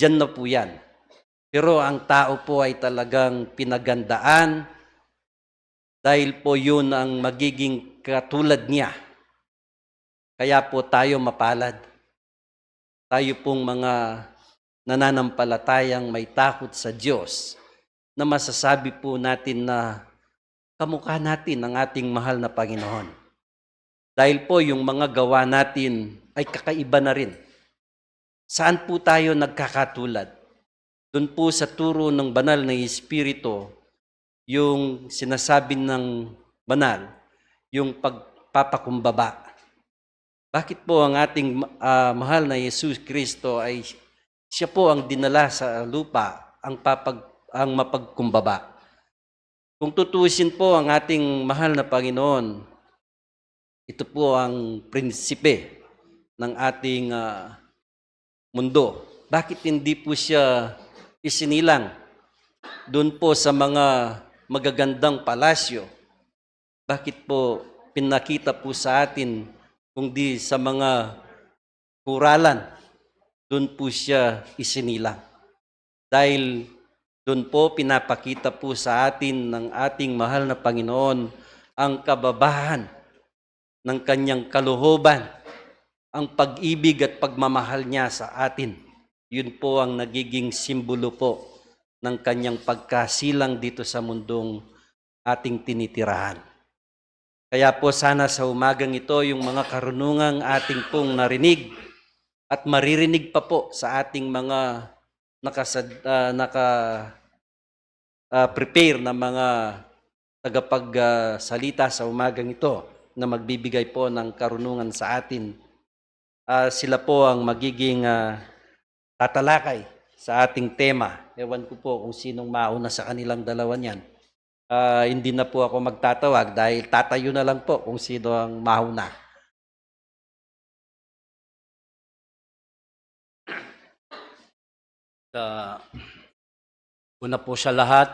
diyan na po yan. Pero ang tao po ay talagang pinagandaan dahil po yun ang magiging katulad niya. Kaya po tayo mapalad. Tayo pong mga nananampalatayang may takot sa Diyos na masasabi po natin na kamukha natin ang ating mahal na Panginoon. Dahil po yung mga gawa natin ay kakaiba na rin. Saan po tayo nagkakatulad? Doon po sa turo ng banal na Espiritu, yung sinasabi ng banal, yung pagpapakumbaba. Bakit po ang ating mahal na Jesus Kristo ay siya po ang dinala sa lupa, ang mapagkumbaba. Kung tutusin po ang ating mahal na Panginoon, ito po ang prinsipe ng ating mundo. Bakit hindi po siya isinilang doon po sa mga magagandang palasyo? Bakit po pinakita po sa atin kundi sa mga kuralan, doon po siya isinilang. Dahil doon po pinapakita po sa atin ng ating mahal na Panginoon ang kababahan ng kanyang kalooban, ang pag-ibig at pagmamahal niya sa atin. Yun po ang nagiging simbolo po ng kanyang pagkasilang dito sa mundong ating tinitirahan. Kaya po sana sa umagang ito, yung mga karunungang ating pong narinig at maririnig pa po sa ating mga prepare na mga tagapagsalita sa umagang ito na magbibigay po ng karunungan sa atin. Sila po ang magiging tatalakay sa ating tema. Ewan ko po kung sinong mauna sa kanilang dalawa niyan. Hindi na po ako magtatawag dahil tatayo na lang po kung sino ang mauna. Una po sa lahat,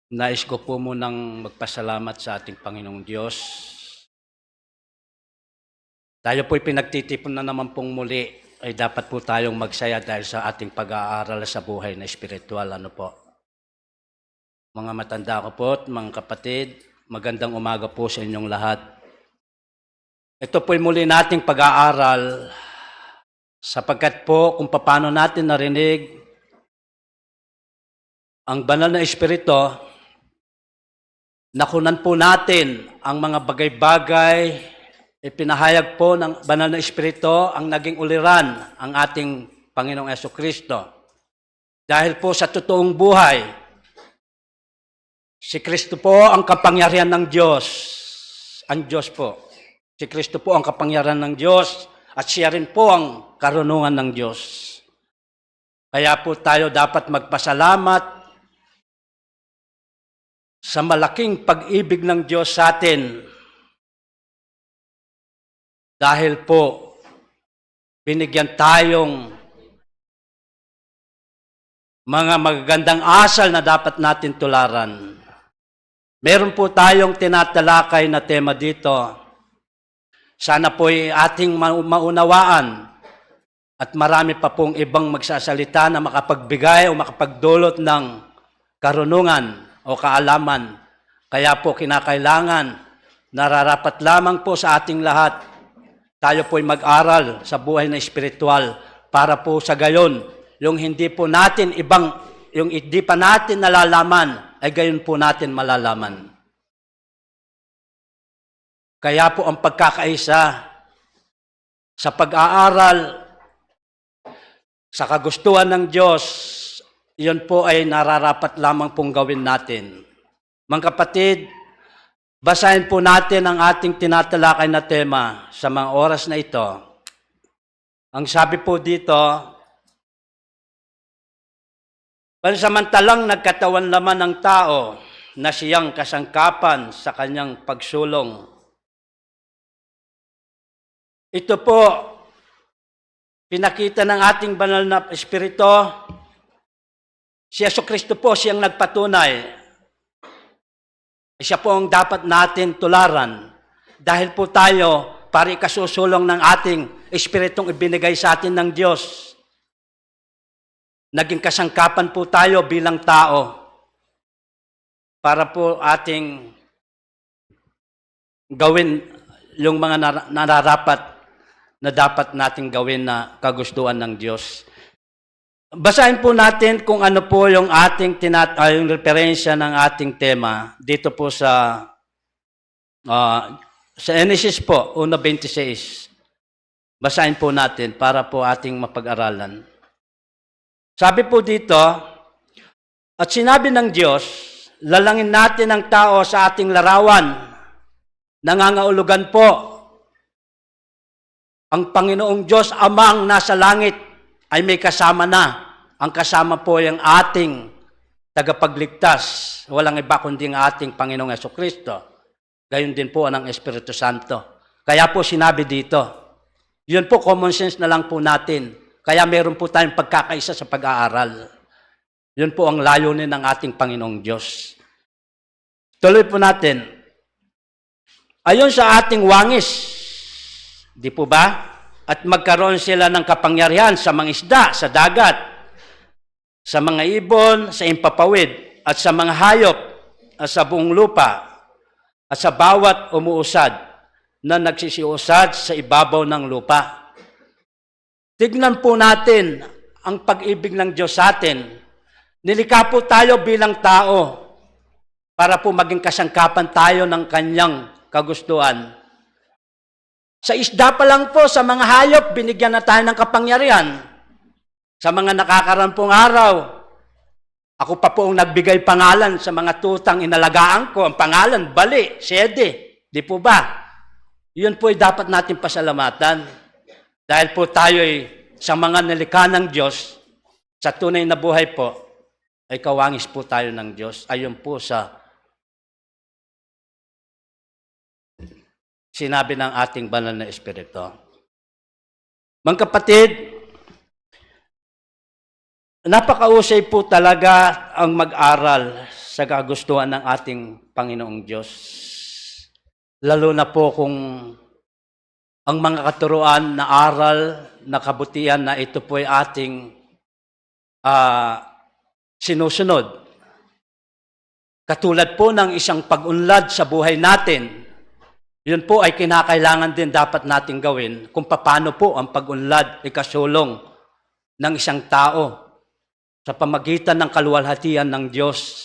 Nais ko po munang magpasalamat sa ating Panginoong Diyos. Tayo po'y pinagtitipon na naman pong muli, ay dapat po tayong magsaya dahil sa ating pag-aaral sa buhay na espiritual. Ano po? Mga matanda ko po, mga kapatid, magandang umaga po sa inyong lahat. Ito po'y muli nating pag-aaral sapagkat po kung paano natin narinig ang banal na espiritu, nakunan po natin ang mga bagay-bagay, ipinahayag po ng banal na espiritu ang naging uliran ang ating Panginoong Jesucristo. Dahil po sa totoong buhay, si Kristo po ang kapangyarihan ng Diyos. Ang Diyos po. Si Kristo po ang kapangyarihan ng Diyos at siya rin po ang karunungan ng Diyos. Kaya po tayo dapat magpasalamat sa malaking pag-ibig ng Diyos sa atin. Dahil po, binigyan tayong mga magagandang asal na dapat natin tularan. Meron po tayong tinatalakay na tema dito. Sana po'y ating maunawaan at marami pa pong ibang magsasalita na makapagbigay o makapagdulot ng karunungan o kaalaman. Kaya po kinakailangan, nararapat lamang po sa ating lahat, tayo po'y mag-aral sa buhay na espiritual para po sa gayon, yung hindi pa natin nalalaman, ay gayon po natin malalaman. Kaya po ang pagkakaisa sa pag-aaral sa kagustuhan ng Diyos, iyon po ay nararapat lamang pong gawin natin. Mga kapatid, basahin po natin ang ating tinatalakay na tema sa mga oras na ito. Ang sabi po dito, pansamantalang nagkatawan laman ng tao na siyang kasangkapan sa kanyang pagsulong. Ito po, pinakita ng ating banal na espiritu, si Jesucristo po siyang nagpatunay. Siya po ang dapat natin tularan dahil po tayo para ikasusulong ng ating espiritong ibinigay sa atin ng Diyos. Naging kasangkapan po tayo bilang tao para po ating gawin yung mga nararapat na dapat nating gawin na kagustuhan ng Diyos. Basahin po natin kung ano po yung ating yung referensya ng ating tema dito po sa Genesis po, 1:26. Basahin po natin para po ating mapag-aralan. Sabi po dito, at sinabi ng Diyos, lalangin natin ang tao sa ating larawan. Nangangahulugan po ang Panginoong Diyos Amang nasa langit ay may kasama na. Ang kasama po yung ating tagapagligtas. Walang iba kundi ang ating Panginoong Jesucristo. Gayon din po ang Espiritu Santo. Kaya po sinabi dito, yun po common sense na lang po natin. Kaya meron po tayong pagkakaisa sa pag-aaral. Yun po ang layunin ng ating Panginoong Diyos. Tuloy po natin. Ayon sa ating wangis, di po ba? At magkaroon sila ng kapangyarihan sa mga isda, sa dagat, sa mga ibon, sa impapawid, at sa mga hayop, at sa buong lupa, at sa bawat umuusad na nagsisiusad sa ibabaw ng lupa. Tignan po natin ang pag-ibig ng Diyos sa atin. Nilikha po tayo bilang tao para po maging kasangkapan tayo ng kanyang kagustuhan. Sa isda pa lang po, sa mga hayop, binigyan na tayo ng kapangyarihan. Sa mga nakakarampong araw, ako pa po ang nagbigay pangalan sa mga tutang inalagaan ko. Ang pangalan, Bali, Sede. Di po ba? Yun po ay dapat natin pasalamatan. Dahil po tayo ay sa mga nilikha ng Diyos, sa tunay na buhay po, ay kawangis po tayo ng Diyos. Ayon po sa sinabi ng ating banal na espiritu. Mga kapatid, napakausay po talaga ang mag-aral sa kagustuhan ng ating Panginoong Diyos. Lalo na po kung ang mga katuruan na aral, na kabutihan na ito po ay ating sinusunod. Katulad po ng isang pag-unlad sa buhay natin, yun po ay kinakailangan din dapat nating gawin kung paano po ang pag-unlad ay kasulong ng isang tao sa pamagitan ng kaluwalhatian ng Diyos.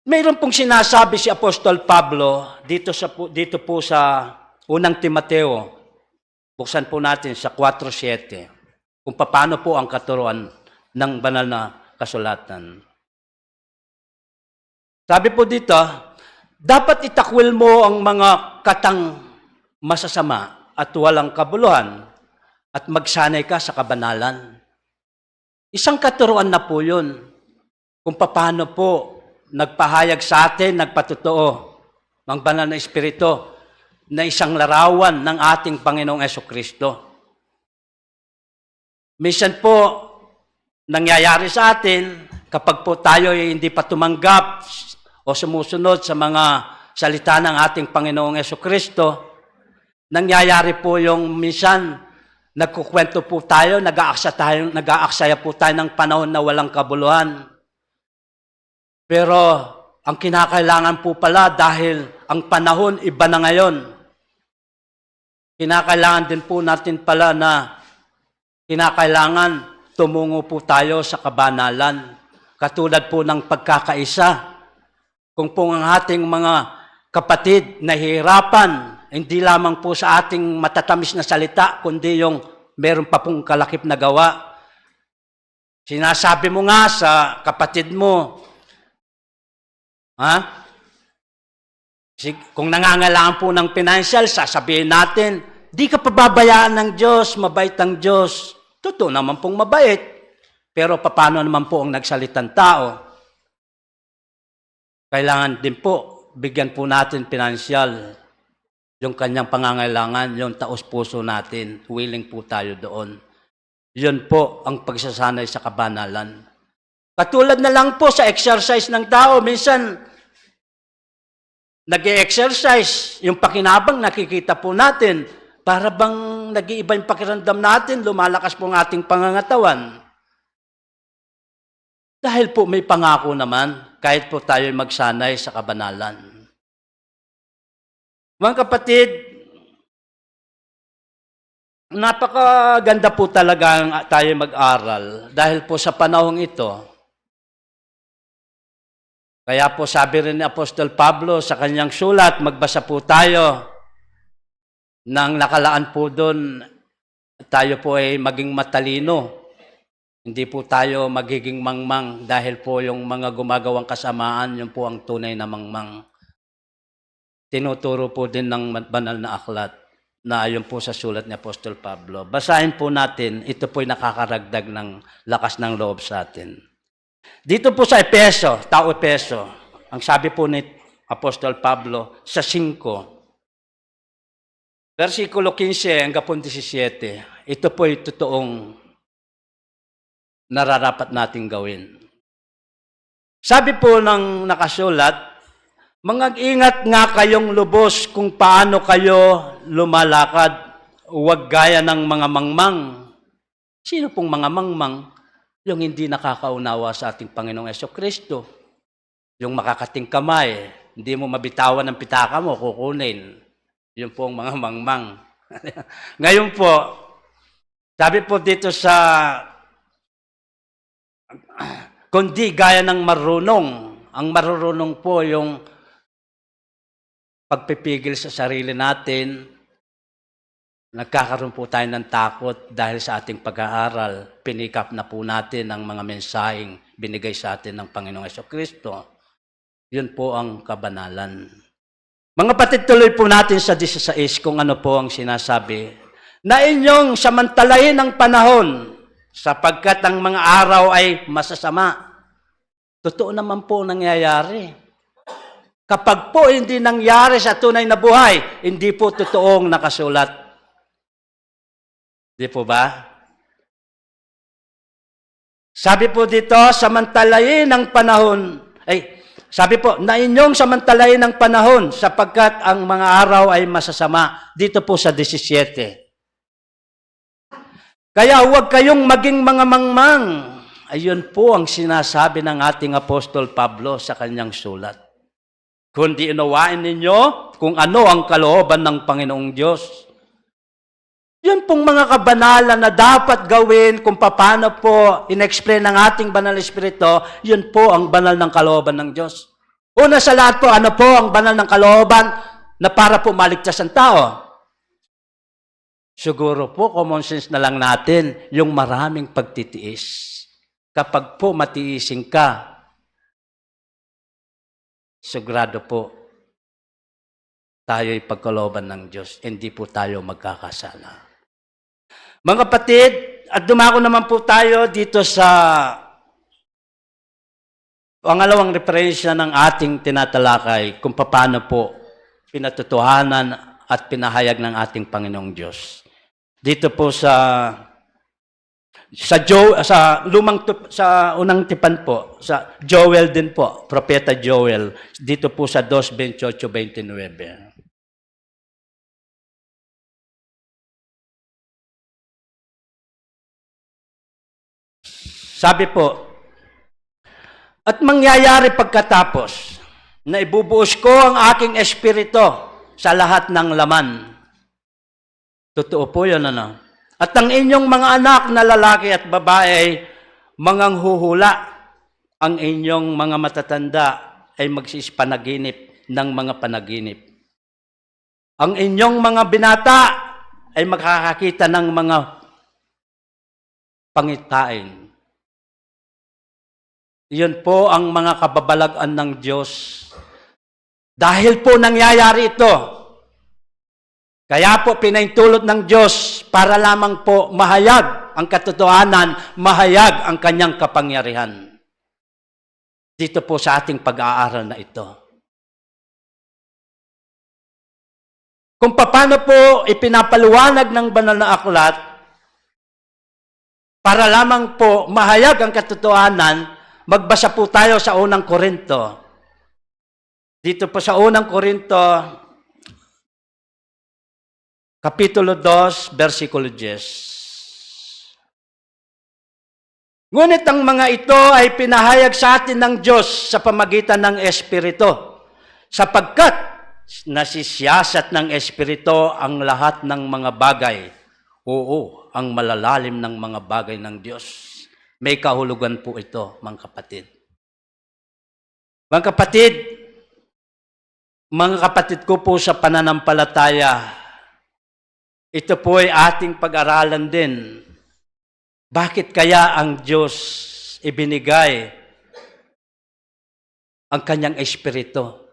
Mayroon pong sinasabi si Apostol Pablo dito po sa unang Timoteo. Buksan po natin sa 4:7 kung paano po ang katuruan ng banal na kasulatan. Sabi po dito, dapat itakwil mo ang mga katang masasama at walang kabuluhan at magsanay ka sa kabanalan. Isang katuruan na po yun kung paano po nagpahayag sa atin, nagpatotoo ang banal na Espiritu na isang larawan ng ating Panginoong Jesucristo. Minsan po, nangyayari sa atin kapag po tayo ay hindi pa tumanggap o sumusunod sa mga salita ng ating Panginoong Jesucristo, nangyayari po yung minsan nagkukwento po tayo, nag-aaksaya po tayo ng panahon na walang kabuluhan. Pero ang kinakailangan po pala dahil ang panahon iba na ngayon, kinakailangan din po natin pala na kinakailangan tumungo po tayo sa kabanalan. Katulad po ng pagkakaisa. Kung po ang ating mga kapatid nahihirapan, hindi lamang po sa ating matatamis na salita, kundi yung meron pa pong kalakip na gawa. Sinasabi mo nga sa kapatid mo, kung nangangailangan po ng financial, sasabihin natin, di ka pababayaan ng Diyos, mabait ang Diyos. Totoo naman pong mabait. Pero paano naman po ang nagsalitang tao? Kailangan din po, bigyan po natin financial yung kanyang pangangailangan, yung taos-puso natin, willing po tayo doon. Yun po ang pagsasanay sa kabanalan. Katulad na lang po sa exercise ng tao, minsan nag-exercise, yung pakinabang nakikita po natin, para bang nag-iiba yung pakiramdam natin, lumalakas po ang ating pangangatawan. Dahil po may pangako naman, kahit po tayo magsanay sa kabanalan. Mga kapatid, napakaganda po talaga tayo mag-aral dahil po sa panahong ito. Kaya po sabi rin ni Apostol Pablo sa kanyang sulat, magbasa po tayo ng nakalaan po doon, tayo po ay maging matalino. Hindi po tayo magiging mangmang dahil po yung mga gumagawang kasamaan, yun po ang tunay na mangmang. Tinuturo po din ng banal na aklat na ayon po sa sulat ni Apostol Pablo. Basahin po natin, ito po'y nakakaragdag ng lakas ng loob sa atin. Dito po sa Efeso, tao Efeso, ang sabi po ni Apostol Pablo sa 5, versikulo 15 hanggang 17, ito po'y totoong nararapat nating gawin. Sabi po ng nakasulat, mag-ingat nga kayong lubos kung paano kayo lumalakad, huwag gaya ng mga mangmang. Sino pong mga mangmang? Yung hindi nakakaunawa sa ating Panginoong Jesucristo. Yung makakating kamay, hindi mo mabitawan ng pitaka mo, kukunin. Yun pong mga mangmang. Ngayon po, sabi po dito sa kundi gaya ng marunong. Ang marunong po yung pagpipigil sa sarili natin. Nagkakaroon po tayo ng takot dahil sa ating pag-aaral. Pinikap na po natin ang mga mensaheng binigay sa atin ng Panginoong Jesucristo. Yun po ang kabanalan. Mga kapatid, tuloy po natin sa 16 kung ano po ang sinasabi. Na inyong samantalahin ang panahon sapagkat ang mga araw ay masasama. Totoo naman po nangyayari. Kapag po hindi nangyari sa tunay na buhay, hindi po totoong nakasulat. Di po ba? Sabi po dito, samantalayin ang panahon, sabi po, na inyong samantalayin ang panahon sapagkat ang mga araw ay masasama. Dito po sa 17. Kaya huwag kayong maging mga mangmang. Ayun po ang sinasabi ng ating Apostol Pablo sa kanyang sulat. Kundi unawain ninyo kung ano ang kalooban ng Panginoong Diyos. Yun pong mga kabanalan na dapat gawin kung paano po in-explain ng ating banal espiritu, yun po ang banal ng kalooban ng Diyos. Una sa lahat po, ano po ang banal ng kalooban na para po maligtas ang tao? Siguro po, common sense na lang natin, yung maraming pagtitiis. Kapag po matiising ka, sigurado po, tayo'y pagkalooban ng Diyos, hindi po tayo magkakasala. Mga kapatid, at dumako naman po tayo dito sa pangalawang referensya ng ating tinatalakay kung paano po pinatutuhanan at pinahayag ng ating Panginoong Diyos. Dito po sa unang tipan po, sa Joel din po, Propeta Joel, dito po sa 2:28-29. Sabi po, at mangyayari pagkatapos na ibubuos ko ang aking espiritu sa lahat ng laman. Totoo po yun, ano? At ang inyong mga anak na lalaki at babae ay manganghuhula. Ang inyong mga matatanda ay magsipanaginip ng mga panaginip. Ang inyong mga binata ay makakakita ng mga pangitain. Iyon po ang mga kababalagan ng Diyos. Dahil po nangyayari ito, kaya po pinaintulot ng Diyos para lamang po mahayag ang katotohanan, mahayag ang kanyang kapangyarihan. Dito po sa ating pag-aaral na ito. Kung paano po ipinapaliwanag ng banal na aklat para lamang po mahayag ang katotohanan, magbasa po tayo sa unang Korinto. Dito po sa unang Korinto, Kapitulo 2, versikulo 10. Ngunit ang mga ito ay pinahayag sa atin ng Diyos sa pamagitan ng Espiritu, sapagkat nasisiyasat ng Espiritu ang lahat ng mga bagay. Oo, ang malalalim ng mga bagay ng Diyos. May kahulugan po ito, mga kapatid. Mga kapatid ko po sa pananampalataya, ito po ay ating pag-aralan din. Bakit kaya ang Diyos ibinigay ang kanyang espiritu?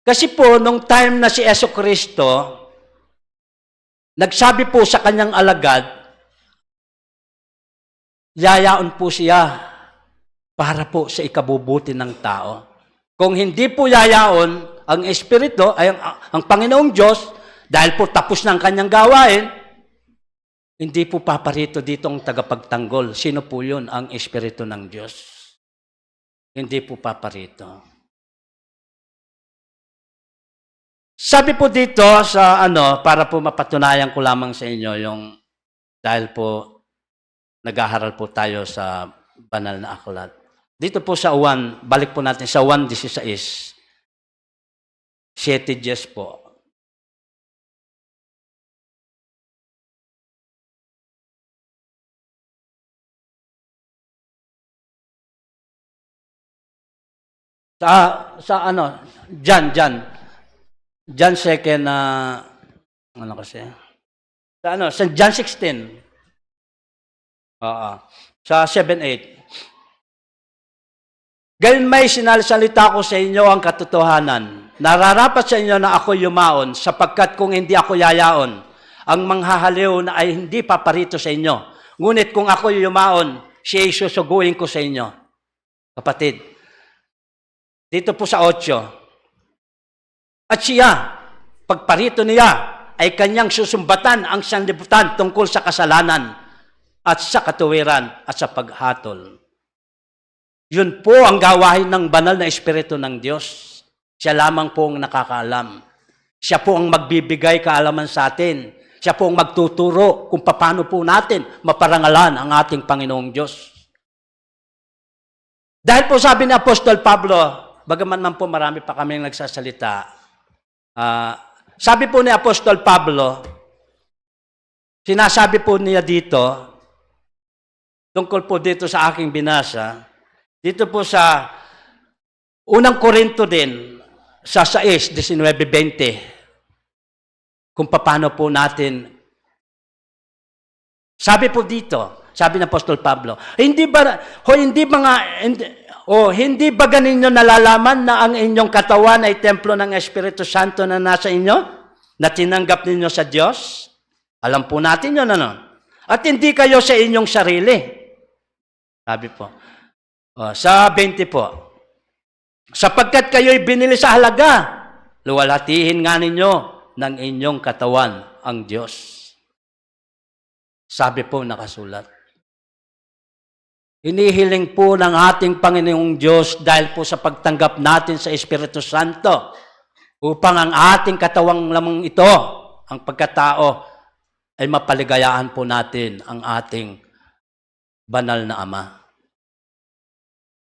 Kasi po, nung time na si Jesucristo, nagsabi po sa kanyang alagad, yayaon po siya para po sa ikabubuti ng tao. Kung hindi po yayaon ang espiritu, ay ang Panginoong Diyos, dahil po tapos ng kanyang gawain, hindi po paparito dito ang tagapagtanggol. Sino po yun? Ang Espiritu ng Diyos. Hindi po paparito. Sabi po dito sa para po mapatunayan ko lamang sa inyo yung dahil po nag-aaral po tayo sa banal na aklat. Dito po sa 1, balik po natin sa 1:16. 7:10 po. John 2nd sa John 16. Sa 7:8. Gayon may sinalisalita ko sa inyo ang katotohanan. Nararapat sa inyo na ako yumaon, sapagkat kung hindi ako yayaon, ang manghahaliw na ay hindi paparito sa inyo. Ngunit kung ako yumaon, siya ay susuguin ko sa inyo. Kapatid, dito po sa 8. At siya, pagparito niya, ay kanyang susumbatan ang sanlibutan tungkol sa kasalanan at sa katuwiran at sa paghatol. Yun po ang gawain ng banal na Espiritu ng Diyos. Siya lamang po ang nakakaalam. Siya po ang magbibigay kaalaman sa atin. Siya po ang magtuturo kung paano po natin maparangalan ang ating Panginoong Diyos. Dahil po sabi ni Apostol Pablo, bagaman man po marami pa kaming nagsasalita, sabi po ni Apostol Pablo, sinasabi po niya dito, tungkol po dito sa aking binasa, dito po sa unang Korinto din, sa 6, 19-20, kung paano po natin, sabi po dito, sabi ng Apostol Pablo, hindi ba ninyo nalalaman na ang inyong katawan ay templo ng Espiritu Santo na nasa inyo? Na tinanggap ninyo sa Diyos? Alam po natin yun, ano? At hindi kayo sa inyong sarili. Sabi po. Sa 20 po. Sapagkat kayo'y binili sa halaga, luwalhatihin nga ninyo ng inyong katawan ang Diyos. Sabi po nakasulat. Hinihiling po ng ating Panginoong Diyos dahil po sa pagtanggap natin sa Espiritu Santo upang ang ating katawang lamang ito, ang pagkatao, ay mapaligayahan po natin ang ating banal na Ama.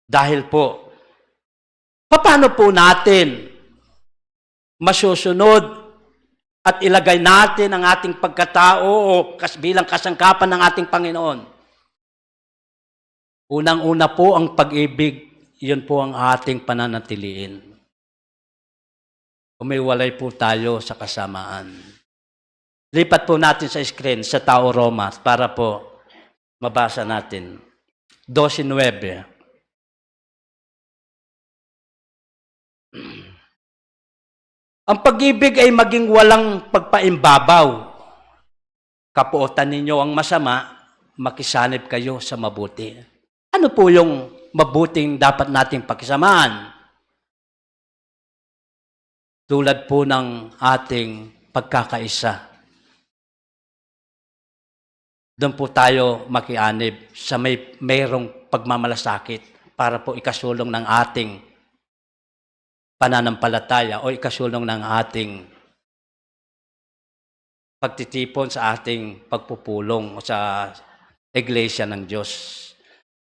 Dahil po, paano po natin masusunod at ilagay natin ang ating pagkatao o bilang kasangkapan ng ating Panginoon? Unang-una po ang pag-ibig, yun po ang ating pananatiliin. Umiwalay po tayo sa kasamaan. Lipat po natin sa screen sa Tao Roma para po mabasa natin. 12:9. Ang pag-ibig ay maging walang pagpaimbabaw. Kapuotan ninyo ang masama, makisanib kayo sa mabuti. Ano po yung mabuting dapat nating pakisamaan? Tulad po ng ating pagkakaisa. Doon po tayo makianib sa mayroong pagmamalasakit para po ikasulong ng ating pananampalataya o ikasulong ng ating pagtitipon sa ating pagpupulong sa Iglesia ng Diyos.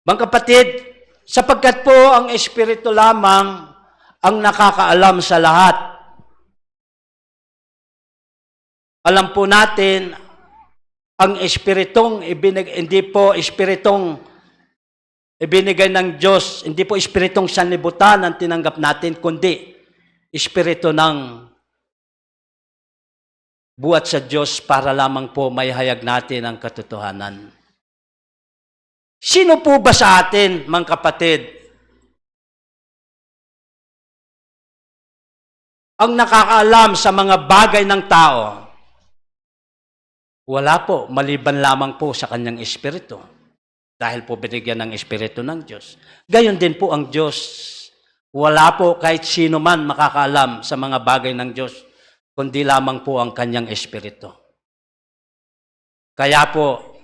Mga kapatid, sapagkat po ang Espiritu lamang ang nakakaalam sa lahat. Alam po natin, ang Espiritong hindi po Espiritong ibinigay ng Diyos, hindi po Espiritong sanlibutan ang tinanggap natin, kundi Espiritu ng buhat sa Diyos para lamang po maihayag natin ang katotohanan. Sino po ba sa atin, mga kapatid, ang nakakaalam sa mga bagay ng tao? Wala po, maliban lamang po sa kanyang Espiritu. Dahil po binigyan ng Espiritu ng Diyos. Gayon din po ang Diyos. Wala po kahit sino man makakaalam sa mga bagay ng Diyos, kundi lamang po ang kanyang Espiritu. Kaya po,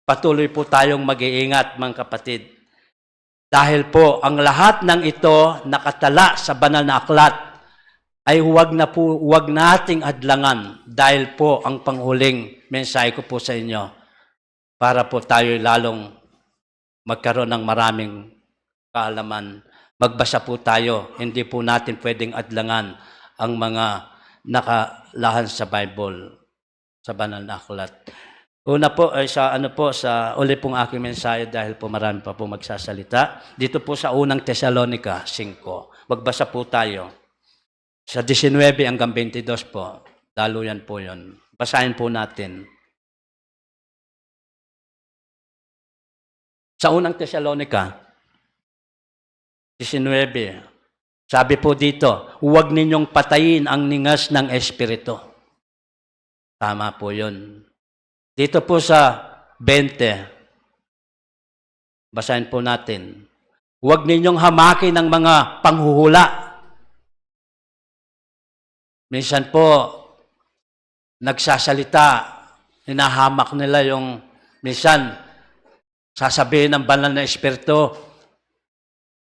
patuloy po tayong mag-iingat, mga kapatid. Dahil po, ang lahat ng ito nakatala sa banal na aklat ay huwag nating adlangan dahil po ang panghuling mensahe ko po sa inyo para po tayo lalong magkaroon ng maraming kaalaman. Magbasa po tayo, hindi po natin pwedeng adlangan ang mga nakalahan sa Bible, sa banal na aklat. Una po ay sa uli pong aking mensahe dahil po marami pa po magsasalita. Dito po sa unang Tesalonica 5. Magbasa po tayo. Sa 19 hanggang 22 po. Daluyan po yun. Basahin po natin. Sa unang Tesalonica 19, sabi po dito, huwag ninyong patayin ang ningas ng Espiritu. Tama po yun. Dito po sa 20, basahin po natin. Huwag ninyong hamakin ng mga panghuhula. Minsan po, nagsasalita, hinahamak nila yung Minsan, sasabihin ng banal na Espiritu,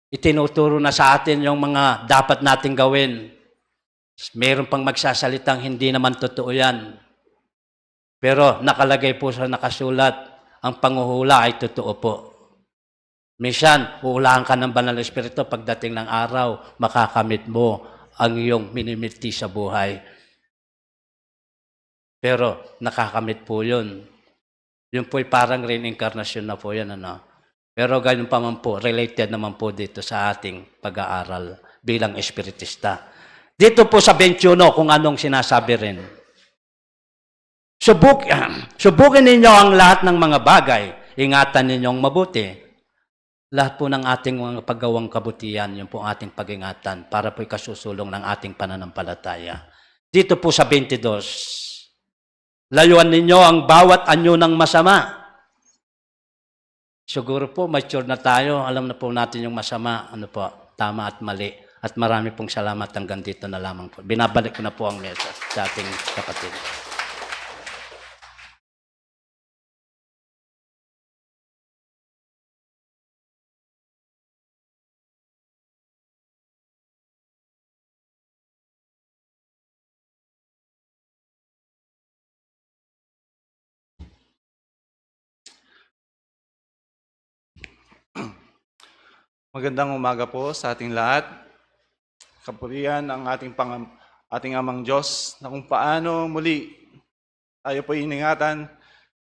itinuturo na sa atin yung mga dapat nating gawin. Meron pang magsasalitang hindi naman totoo yan. Pero nakalagay po sa nakasulat, ang panghuhula ay totoo po. Minsan, huhulaan ka ng banal na Espiritu, pagdating ng araw, makakamit mo ang iyong minimiti sa buhay. Pero nakakamit po yun. Yun po'y parang reincarnation na po yan. Ano? Pero ganyan pa man po, related naman po dito sa ating pag-aaral bilang espiritista. Dito po sa 21, kung anong sinasabi rin. Subukin ninyo ang lahat ng mga bagay. Ingatan ninyong mabuti. Lahat po ng ating mga paggawang kabutihan, yun po ang ating pag-ingatan para po'y kasusulong ng ating pananampalataya. Dito po sa 22, layuan ninyo ang bawat anyo ng masama. Siguro po, mature na tayo. Alam na po natin yung masama, ano po, tama at mali. At marami pong salamat hanggang dito na lamang po. Binabalik ko na po ang mesa sa ating kapatid. Magandang umaga po sa ating lahat. Kapurihan ang ating Amang Diyos na kung paano muli tayo po iningatan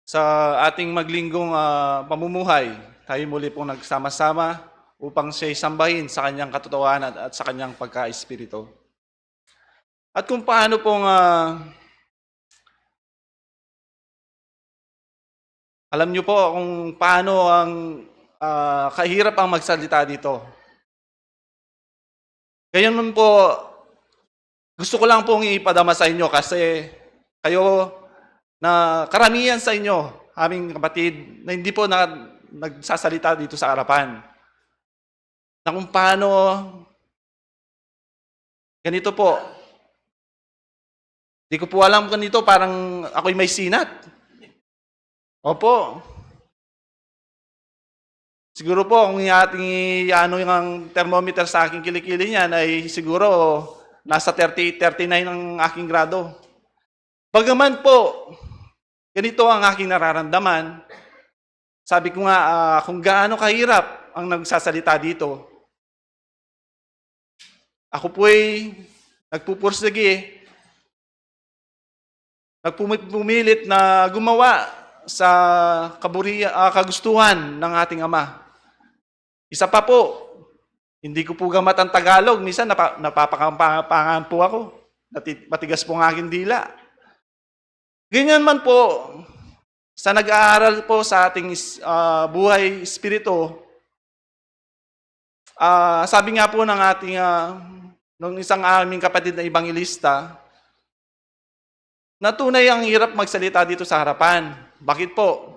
sa ating maglinggong pamumuhay. Tayo muli pong nagsama-sama upang siya'y sambahin sa kanyang katotohanan at sa kanyang pagka-espiritu. At kung paano pong alam niyo po kung paano ang kahirap ang magsalita dito. Ngayon man po, gusto ko lang pong ipadama sa inyo kasi kayo na karamihan sa inyo, aming kapatid, na hindi po nagsasalita dito sa harapan. Na kung paano, ganito po, di ko po alam ganito, parang ako'y may sinat. Opo. Siguro po, kung ating yung thermometer sa aking kilikili niyan ay siguro nasa 39 ang aking grado. Bagaman po, ganito ang aking nararamdaman. Sabi ko nga, kung gaano kahirap ang nagsasalita dito. Ako po'y nagpupursige, nagpumilit na gumawa sa kagustuhan ng ating Ama. Isa pa po, hindi ko po gamat ang Tagalog. Minsan napapakampangan po ako. Matigas po ang aking dila. Ganyan man po, sa nag-aaral po sa ating buhay espiritu, sabi nga po ng ating, nung isang aming kapatid na ebanghelista, na tunay ang hirap magsalita dito sa harapan. Bakit po?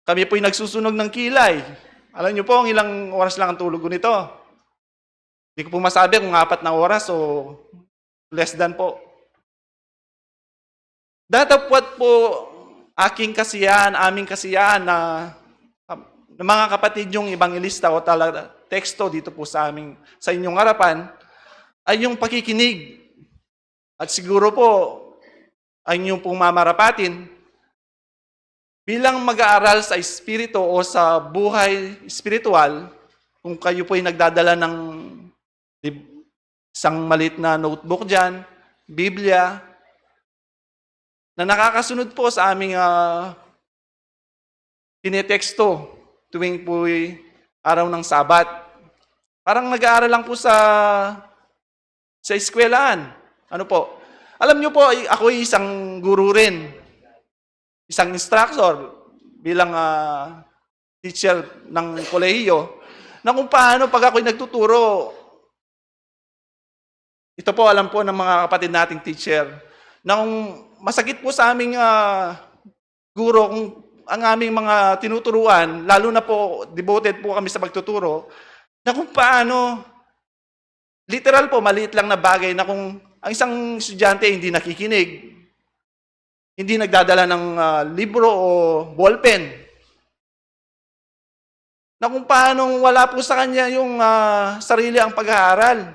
Kami po'y nagsusunog ng kilay. Alam niyo po, ang ilang oras lang ang tulog ko nito. Hindi ko po masabi kung 4 na oras o less than po. Datapwat po aking kasiyahan, aming kasiyahan na mga kapatid yung ebanghelista o talaga teksto dito po sa inyong harapan ay yung pakikinig. At siguro po ay inyong pong mamarapatin bilang mag-aaral sa espiritu o sa buhay espiritual, kung kayo po ay nagdadala ng isang maliit na notebook dyan, Biblia, na nakakasunod po sa aming tineteksto tuwing po araw ng Sabat. Parang nag-aaral lang po sa eskwelahan. Ano po? Alam niyo po, ako ay isang guru rin. Isang instructor bilang teacher ng kolehiyo na kung paano pag ako'y nagtuturo, ito po alam po ng mga kapatid nating teacher, na kung masakit po sa aming guro kung ang aming mga tinuturuan, lalo na po devoted po kami sa pagtuturo, na kung paano, literal po, maliit lang na bagay na kung ang isang estudyante hindi nakikinig, hindi nagdadala ng libro o ballpen. Na kung paano wala po sa kanya yung sarili ang pag-aaral.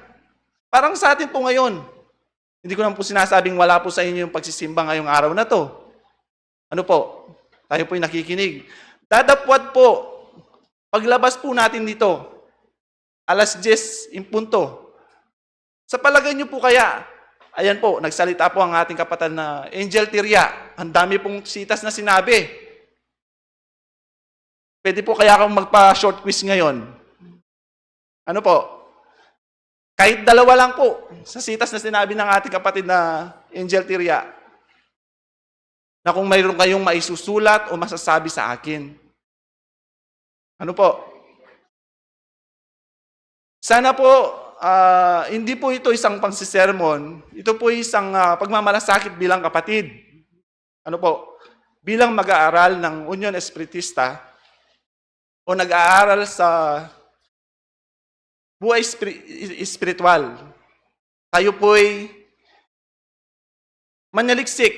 Parang sa atin po ngayon, hindi ko naman po sinasabing wala po sa inyo yung pagsisimba ngayong araw na to. Ano po? Tayo po'y nakikinig. Dadapwat po, paglabas po natin dito, alas 10 in punto. Sa palagay niyo po kaya, ayan po, nagsalita po ang ating kapatid na Angel Tiria. Ang dami pong sitas na sinabi. Pwede po kaya akong magpa-short quiz ngayon. Ano po? Kahit dalawa lang po sa sitas na sinabi ng ating kapatid na Angel Tiria. Na kung mayroon kayong maisusulat o masasabi sa akin. Ano po? Sana po, hindi po ito isang pangsisermon. Ito po isang pagmamalasakit bilang kapatid. Ano po? Bilang mag-aaral ng Union Espiritista o nag-aaral sa buhay espiritual. Tayo po'y manaliksik,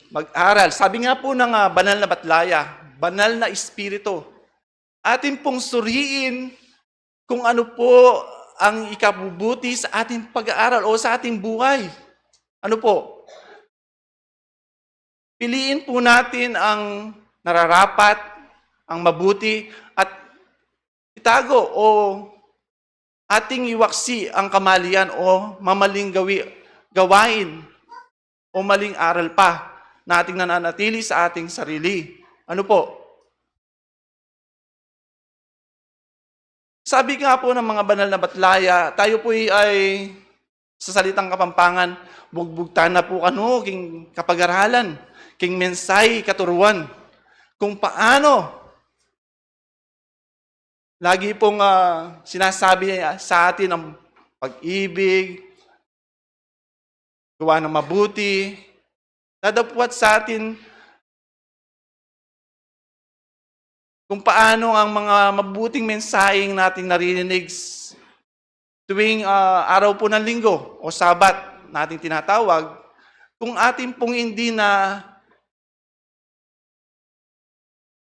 mag-aral. Sabi nga po ng banal na batlaya, banal na espiritu, atin pong suriin kung ano po ang ikabubuti sa ating pag-aaral o sa ating buhay. Ano po? Piliin po natin ang nararapat, ang mabuti, at itago o ating iwaksi ang kamalian o mamaling gawain o maling aral pa na ating nananatili sa ating sarili. Ano po? Sabi nga po ng mga banal na batlaya, tayo po ay sa salitang Kapampangan, bugbugtan na po kano, king kapag-aralan, king mensay katuruan, kung paano lagi pong sinasabi sa atin ang pag-ibig, gawa ng mabuti, dadapwat sa atin kung paano ang mga mabuting mensaheng nating naririnig tuwing araw po ng linggo o sabat nating tinatawag, kung atin pong hindi na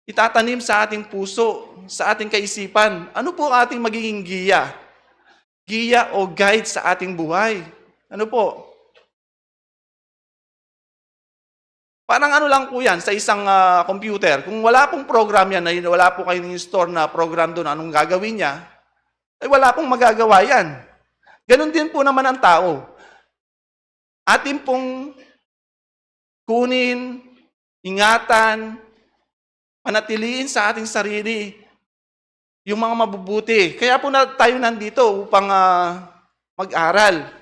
itatanim sa ating puso, sa ating kaisipan, ano po ang ating magiging giya? Giya o guide sa ating buhay. Ano po? Parang ano lang po yan sa isang computer. Kung wala pong program yan, wala po kayong store na program doon, anong gagawin niya, ay wala pong magagawa yan. Ganon din po naman ang tao. Atin pong kunin, ingatan, panatiliin sa ating sarili yung mga mabubuti. Kaya po tayo nandito upang mag-aral.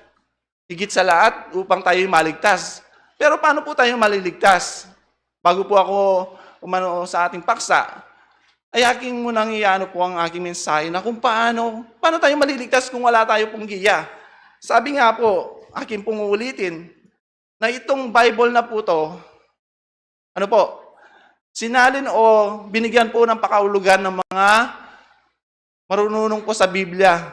Higit sa lahat, upang tayo maligtas. Pero paano po tayo maliligtas? Bago po ako umano sa ating paksa, ay aking munang iano po ang aking mensahe na kung paano tayo maliligtas kung wala tayo pong giya. Sabi nga po, aking pong uulitin, na itong Bible na po to, ano po, sinalin o binigyan po ng pakaulugan ng mga marununong po sa Biblia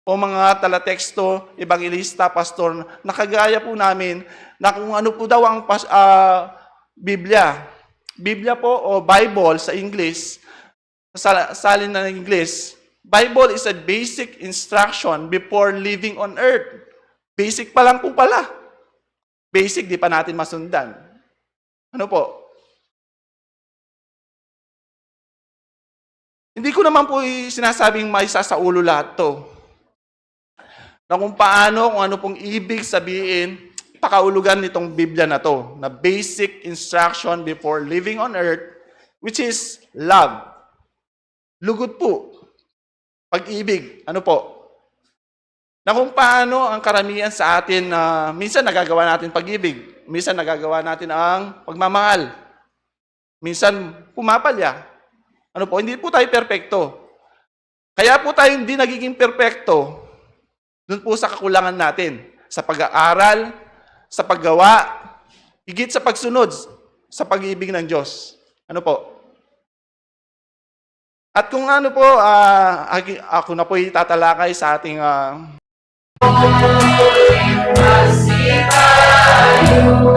o mga talateksto, ebangelista, pastor, nakagaya po namin na kung ano po daw ang Biblia. Biblia po o Bible sa English, salin na ng English, Bible is a basic instruction before living on earth. Basic pa lang po pala. Basic, di pa natin masundan. Ano po? Hindi ko naman po sinasabing may sa ulo lahat to. Na kung paano, kung ano pong ibig sabihin, pakaulugan nitong Biblia na to, na basic instruction before living on earth, which is love. Lugod po. Pag-ibig. Ano po? Na kung paano ang karamihan sa atin, minsan nagagawa natin pag-ibig, minsan nagagawa natin ang pagmamahal, minsan pumapalya. Ano po, hindi po tayo perpekto. Kaya po tayo hindi nagiging perpekto dun po sa kakulangan natin. Sa pag-aaral, sa paggawa, higit sa pagsunod sa pag-ibig ng Diyos. Ano po? At kung ano po, ako na po itatalakay sa ating Masih tayo,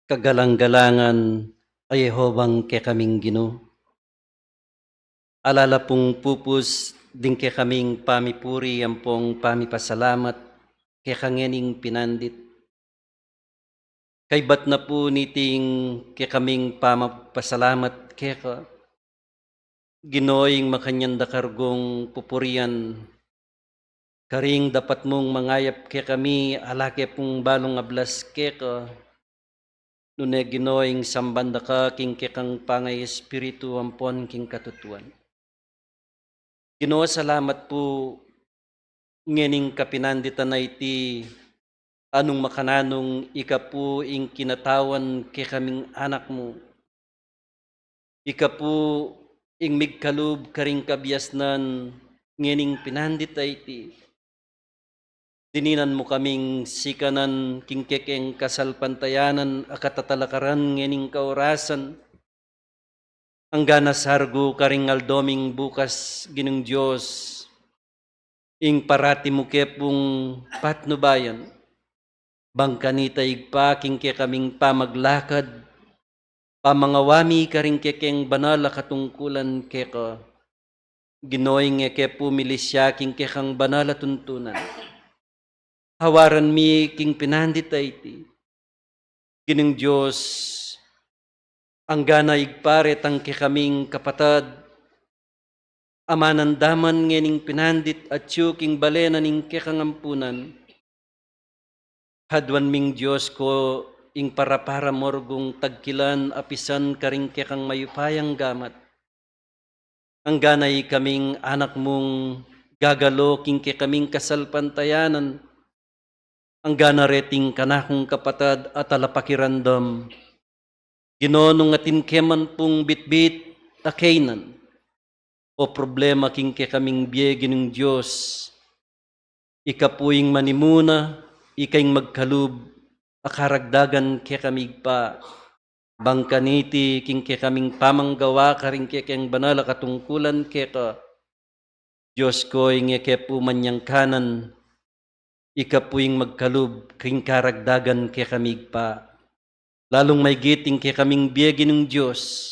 kagalang-galangan ay Jehovang ke kaming Ginoo. Alala pong pupus din ke kaming pamipuri ang pong pamipasalamat ke kangening pinandit. Kay bat na po niting ke kaming pamapasalamat ke ka. Ginoing makanyan dakargong pupurian. Karing dapat mong mangayap ke kami alake pong balong ablas ke ka. Nune ginoing sambanda ka king ke kang pangay espiritu ampon king katutuan. Ginoo, salamat po ngening kapinanditan na iti anong makananong ika po ing kinatawan ke kaming anak mo. Ika po ing migkalub karing kabiasnan ngening pinandita iti. Dininan mo kaming sikanan king kekeng kasalpantayanan akatatalakaran ngening kaorasan. Ang ganas hargo karing aldoming bukas ginong Diyos. Ing parati mo kepong patnubayan. Bangkanita igpa king ke kaming pamaglakad. Pamangawami karing kekeng banala katungkulan keka. Ginoing eke pumilisya king kekang banala tuntunan. Hawaran mi king pinandita iti. Ginong Diyos, ang gana igparet ang kaming kapatad, amanandaman ngening pinandit at king balena ning kekangampunan. Hadwan ming Diyos ko ing para morgong tagkilan apisan karing kekang mayupayang gamat. Ang ganay kaming anak mong gagalo king kaming kasalpantayanan. Ang gana reting kanakong kapatad at alapakirandam. Ginonong atin keman pong bitbit akainan. O problema king kaming biyegi ng Diyos. Ika puing manimuna, ikaing magkalub, akaragdagan ke kamig pa. Bangkaniti king kaming pamanggawa karing keng banala katungkulan ka. Diyos ko ing ike po manyang kanan. Ika puing magkalub king karagdagan ke kamig pa. Lalong may giting ke kaming biyegi ng Diyos.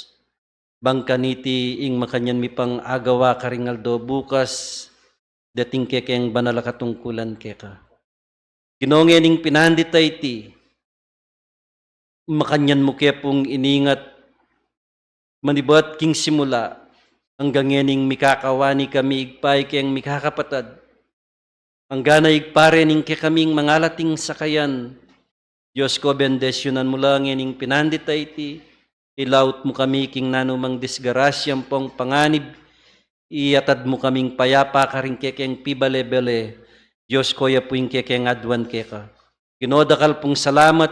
Bangkaniti ing makanyan mi pang agawa karingaldo bukas. Dating ke keng banala katungkulan ke ka. Ginongening pinandita iti. Makanyan mo ke pong iningat. Manibat king simula. Hanggang ngening mikakawani kami igpay keng mikakapatad. Ang ganay pare ning ke kaming mangalating sakayan. Diyos ko, bendesyonan mo lang ngening pinandita iti. Ilaut mo kami king nanumang disgarasyang pong panganib. Iatad mo kaming payapa karing kekeng pibalebele. Diyos ko, ya po yung kekeng adwan keka. Ginodakal pong salamat.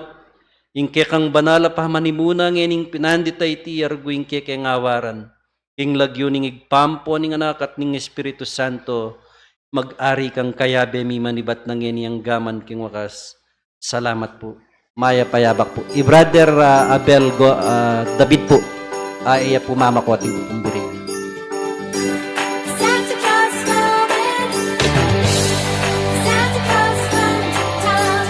Yung kekang banala pa manimuna ngening pinandita iti argo yung kekeng awaran. King lagyo ning igpampo ning anak at ning Espiritu Santo. Mag-ari kang kayabe mi manibat na ngeniyang gaman king wakas. Salamat po. Maya payabak po. I-brother Abel David po. Iya po mama ko ating kukumbiri. Santa Claus coming. Santa Claus coming to town.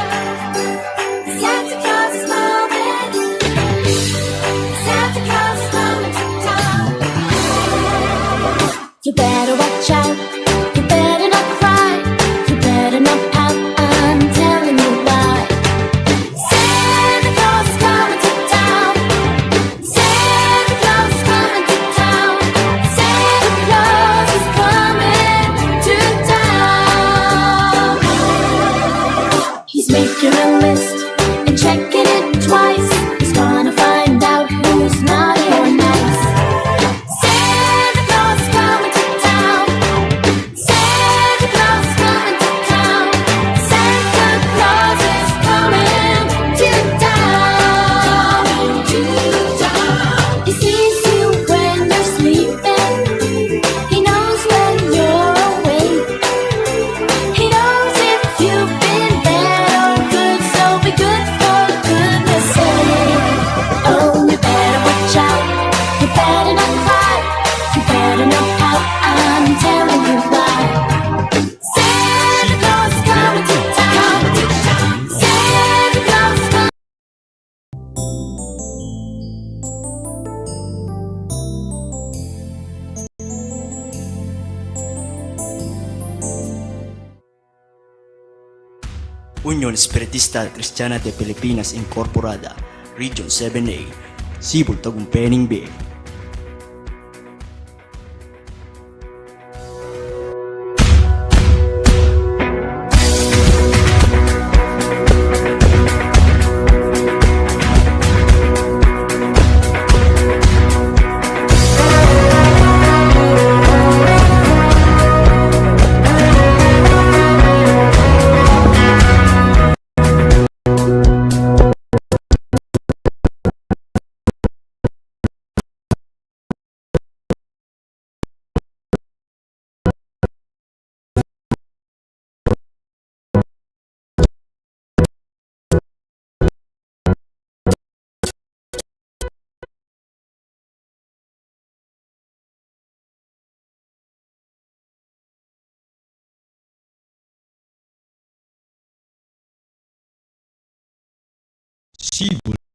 Santa Claus is coming. Santa Claus is coming to town. You better watch out. You better not cry. You better not pout. I'm telling you why. Santa Claus is coming to town. Santa Claus is coming to town. Santa Claus is coming to town. He's making a list and checking it twice. He's gonna find out who's naughty or nice. Santa Claus is coming to town. Santa Claus is coming to town. Santa Claus is coming to town. He sees you when you're sleeping. He knows when you're awake. He knows if you've been bad or good, so Unión Espiritista Cristiana de Pilipinas Incorporada, Region 7A, Sibol Tagumpeni B.